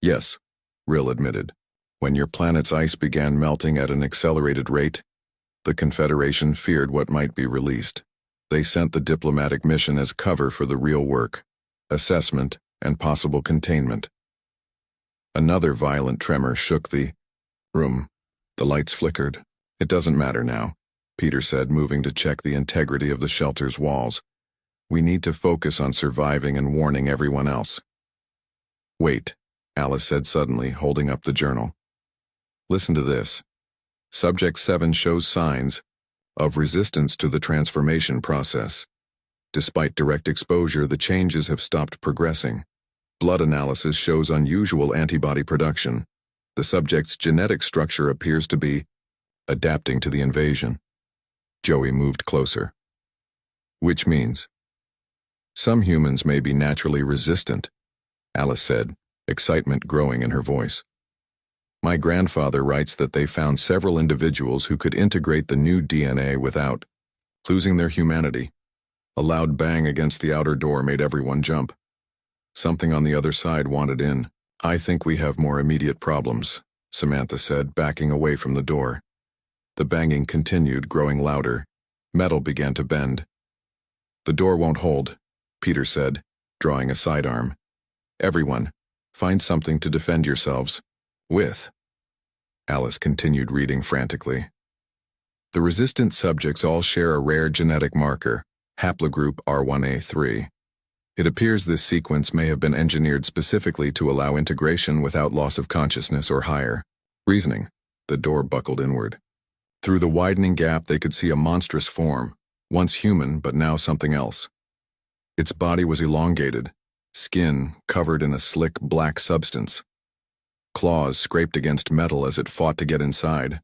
"Yes," Rill admitted. "When your planet's ice began melting at an accelerated rate, the Confederation feared what might be released. They sent the diplomatic mission as cover for the real work, assessment, and possible containment." Another violent tremor shook the room. The lights flickered. "It doesn't matter now," Peter said, moving to check the integrity of the shelter's walls. "We need to focus on surviving and warning everyone else." "Wait," Alice said suddenly, holding up the journal. "Listen to this. Subject 7 shows signs of resistance to the transformation process. Despite direct exposure, the changes have stopped progressing. Blood analysis shows unusual antibody production. The subject's genetic structure appears to be adapting to the invasion." Joey moved closer. Which means, some humans may be naturally resistant, Alice said, excitement growing in her voice. My grandfather writes that they found several individuals who could integrate the new DNA without losing their humanity. A loud bang against the outer door made everyone jump. Something on the other side wanted in. I think we have more immediate problems, Samantha said, backing away from the door. The banging continued, growing louder. Metal began to bend. The door won't hold, Peter said, drawing a sidearm. Everyone, find something to defend yourselves with. Alice continued reading frantically. The resistant subjects all share a rare genetic marker, haplogroup R1A3. It appears this sequence may have been engineered specifically to allow integration without loss of consciousness or higher reasoning. The door buckled inward. Through the widening gap they could see a monstrous form, once human but now something else. Its body was elongated, skin covered in a slick black substance. Claws scraped against metal as it fought to get inside.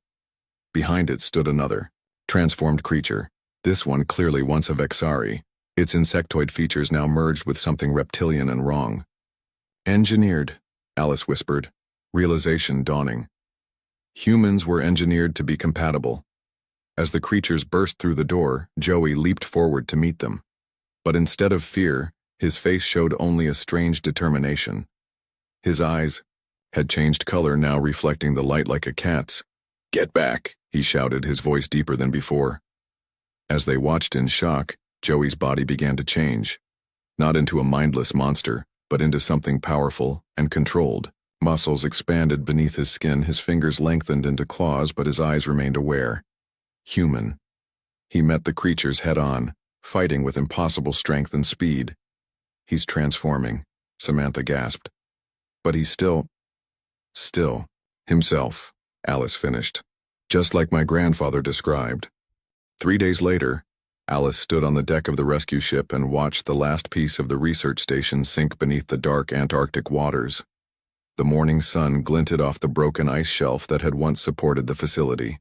Behind it stood another, transformed creature, this one clearly once a Vexari, its insectoid features now merged with something reptilian and wrong. Engineered, Alice whispered, realization dawning. Humans were engineered to be compatible. As the creatures burst through the door, Joey leaped forward to meet them. But instead of fear, his face showed only a strange determination. His eyes had changed color, now reflecting the light like a cat's. Get back, he shouted, his voice deeper than before. As they watched in shock, Joey's body began to change. Not into a mindless monster, but into something powerful and controlled. Muscles expanded beneath his skin, his fingers lengthened into claws, but his eyes remained aware. Human. He met the creatures head-on, fighting with impossible strength and speed. He's transforming, Samantha gasped. But he's still himself, Alice finished. Just like my grandfather described. 3 days later, Alice stood on the deck of the rescue ship and watched the last piece of the research station sink beneath the dark Antarctic waters. The morning sun glinted off the broken ice shelf that had once supported the facility.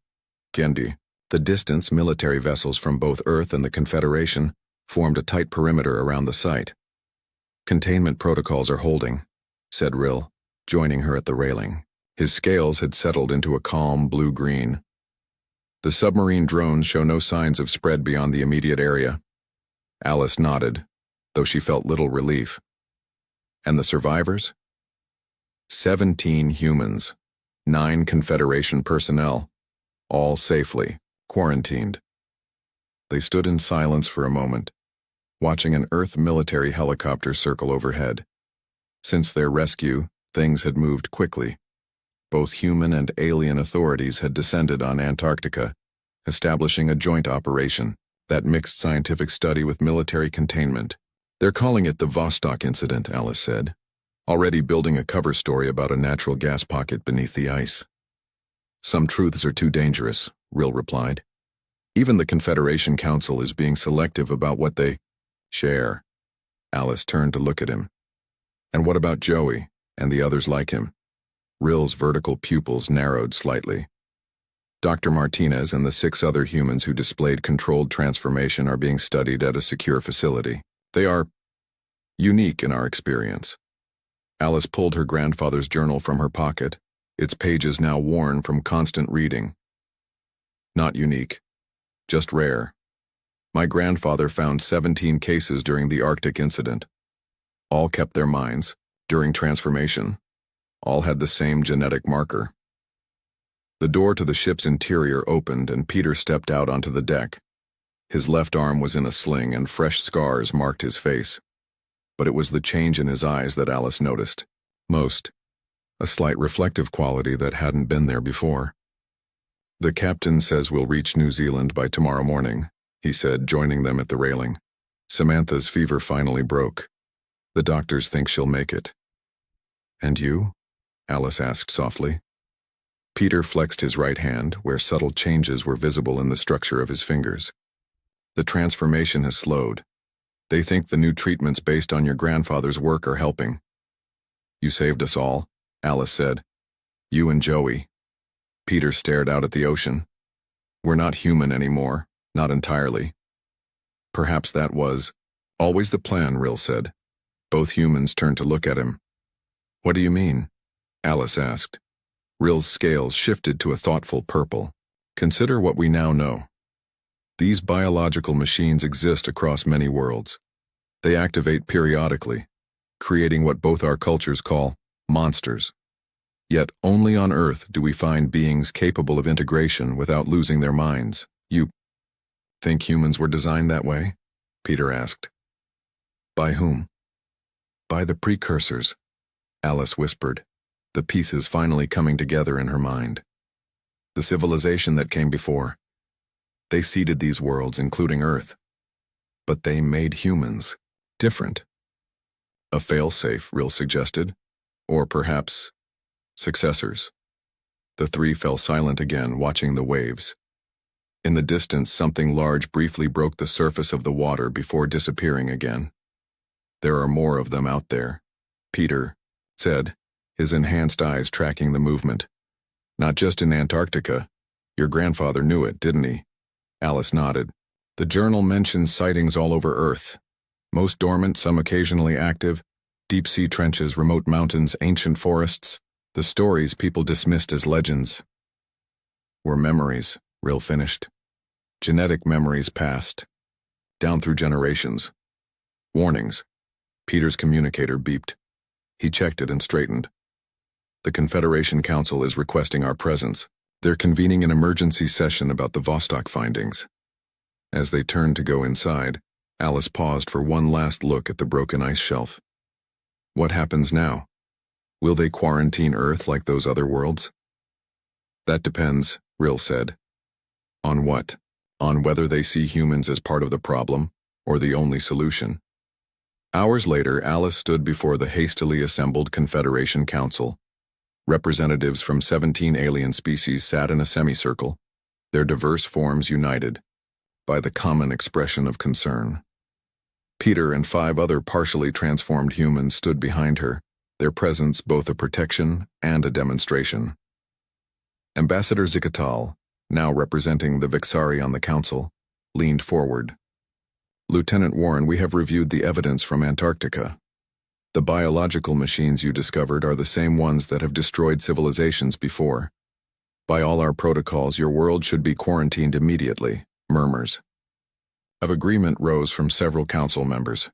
Kendi, the distant military vessels from both Earth and the Confederation, formed a tight perimeter around the site. Containment protocols are holding, said Rill, joining her at the railing. His scales had settled into a calm blue-green. The submarine drones show no signs of spread beyond the immediate area. Alice nodded, though she felt little relief. And the survivors? 17 humans, 9 Confederation personnel, all safely quarantined. They stood in silence for a moment, watching an Earth military helicopter circle overhead. Since their rescue, things had moved quickly. Both human and alien authorities had descended on Antarctica, establishing a joint operation that mixed scientific study with military containment. They're calling it the Vostok incident, Alice said, already building a cover story about a natural gas pocket beneath the ice. Some truths are too dangerous, Rill replied. Even the Confederation Council is being selective about what they share. Alice turned to look at him. And what about Joey and the others like him? Rill's vertical pupils narrowed slightly. Dr. Martinez and the 6 other humans who displayed controlled transformation are being studied at a secure facility. They are unique in our experience. Alice pulled her grandfather's journal from her pocket, its pages now worn from constant reading. Not unique, just rare. My grandfather found 17 cases during the Arctic incident. All kept their minds, during transformation. All had the same genetic marker. The door to the ship's interior opened and Peter stepped out onto the deck. His left arm was in a sling and fresh scars marked his face. But it was the change in his eyes that Alice noticed. Most. A slight reflective quality that hadn't been there before. The captain says we'll reach New Zealand by tomorrow morning, he said, joining them at the railing. Samantha's fever finally broke. The doctors think she'll make it. And you? Alice asked softly. Peter flexed his right hand, where subtle changes were visible in the structure of his fingers. The transformation has slowed. They think the new treatments based on your grandfather's work are helping. You saved us all, Alice said. You and Joey. Peter stared out at the ocean. We're not human anymore, not entirely. Perhaps that was always the plan, Rill said. Both humans turned to look at him. What do you mean? Alice asked. Rill's scales shifted to a thoughtful purple. Consider what we now know. These biological machines exist across many worlds. They activate periodically, creating what both our cultures call monsters. Yet only on Earth do we find beings capable of integration without losing their minds. You think humans were designed that way? Peter asked. By whom? By the precursors, Alice whispered, the pieces finally coming together in her mind. The civilization that came before. They seeded these worlds, including Earth. But they made humans different. A failsafe, Rill suggested. Or perhaps successors. The three fell silent again, watching the waves. In the distance, something large briefly broke the surface of the water before disappearing again. There are more of them out there, Peter said, his enhanced eyes tracking the movement. Not just in Antarctica. Your grandfather knew it, didn't he? Alice nodded. The journal mentions sightings all over Earth. Most dormant, some occasionally active. Deep-sea trenches, remote mountains, ancient forests. The stories people dismissed as legends were memories, Rill finished. Genetic memories passed, down through generations. Warnings. Peter's communicator beeped. He checked it and straightened. The Confederation Council is requesting our presence. They're convening an emergency session about the Vostok findings. As they turned to go inside, Alice paused for one last look at the broken ice shelf. What happens now? Will they quarantine Earth like those other worlds? That depends, Rill said. On what? On whether they see humans as part of the problem, or the only solution. Hours later, Alice stood before the hastily assembled Confederation Council. Representatives from 17 alien species sat in a semicircle, their diverse forms united by the common expression of concern. Peter and 5 other partially transformed humans stood behind her, their presence both a protection and a demonstration. Ambassador Zikatal, now representing the Vixari on the council, leaned forward. Lieutenant Warren, we have reviewed the evidence from Antarctica. The biological machines you discovered are the same ones that have destroyed civilizations before. By all our protocols, your world should be quarantined immediately. Murmurs of agreement rose from several council members.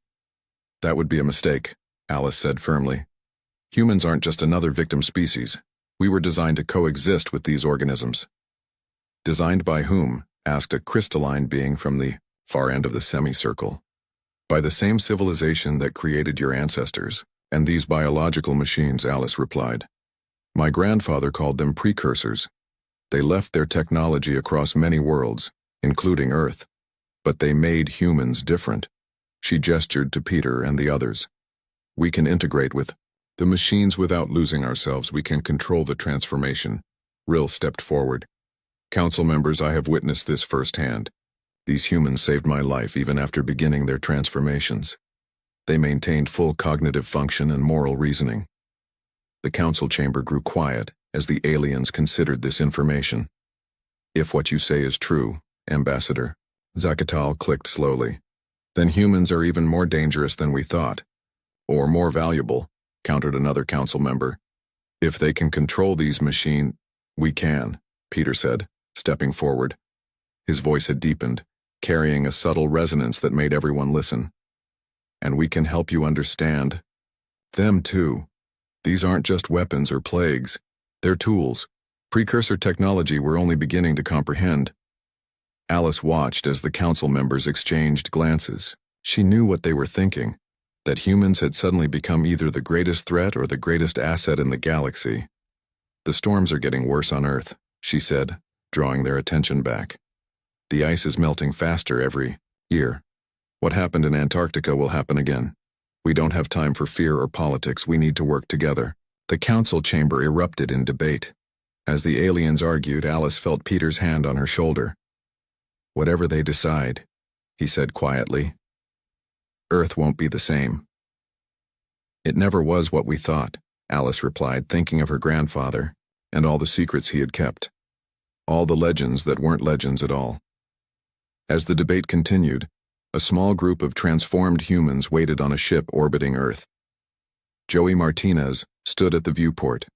That would be a mistake, Alice said firmly. Humans aren't just another victim species. We were designed to coexist with these organisms. Designed by whom? Asked a crystalline being from the far end of the semicircle. By the same civilization that created your ancestors, and these biological machines, Alice replied. My grandfather called them precursors. They left their technology across many worlds, including Earth. But they made humans different. She gestured to Peter and the others. We can integrate with the machines without losing ourselves. We can control the transformation. Rill stepped forward. Council members, I have witnessed this firsthand. These humans saved my life even after beginning their transformations. They maintained full cognitive function and moral reasoning. The council chamber grew quiet as the aliens considered this information. If what you say is true, Ambassador, Zakatal clicked slowly, then humans are even more dangerous than we thought. Or more valuable, countered another council member. If they can control these machines, we can, Peter said, stepping forward. His voice had deepened, carrying a subtle resonance that made everyone listen. And we can help you understand them too. These aren't just weapons or plagues. They're tools. Precursor technology we're only beginning to comprehend. Alice watched as the council members exchanged glances. She knew what they were thinking, that humans had suddenly become either the greatest threat or the greatest asset in the galaxy. The storms are getting worse on Earth, she said, drawing their attention back. The ice is melting faster every year. What happened in Antarctica will happen again. We don't have time for fear or politics. We need to work together. The council chamber erupted in debate. As the aliens argued, Alice felt Peter's hand on her shoulder. Whatever they decide, he said quietly, Earth won't be the same. It never was what we thought, Alice replied, thinking of her grandfather and all the secrets he had kept. All the legends that weren't legends at all. As the debate continued, A small group of transformed humans waited on a ship orbiting Earth. Joey Martinez stood at the viewport,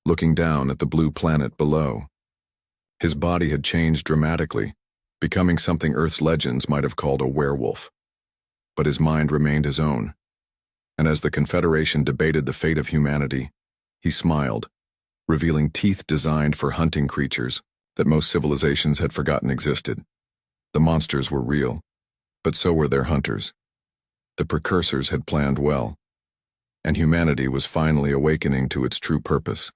looking down at the blue planet below. His body had changed dramatically, becoming something Earth's legends might have called a werewolf. But his mind remained his own, and as the Confederation debated the fate of humanity, he smiled, revealing teeth designed for hunting creatures that most civilizations had forgotten existed. The monsters were real, but so were their hunters. The precursors had planned well, and humanity was finally awakening to its true purpose.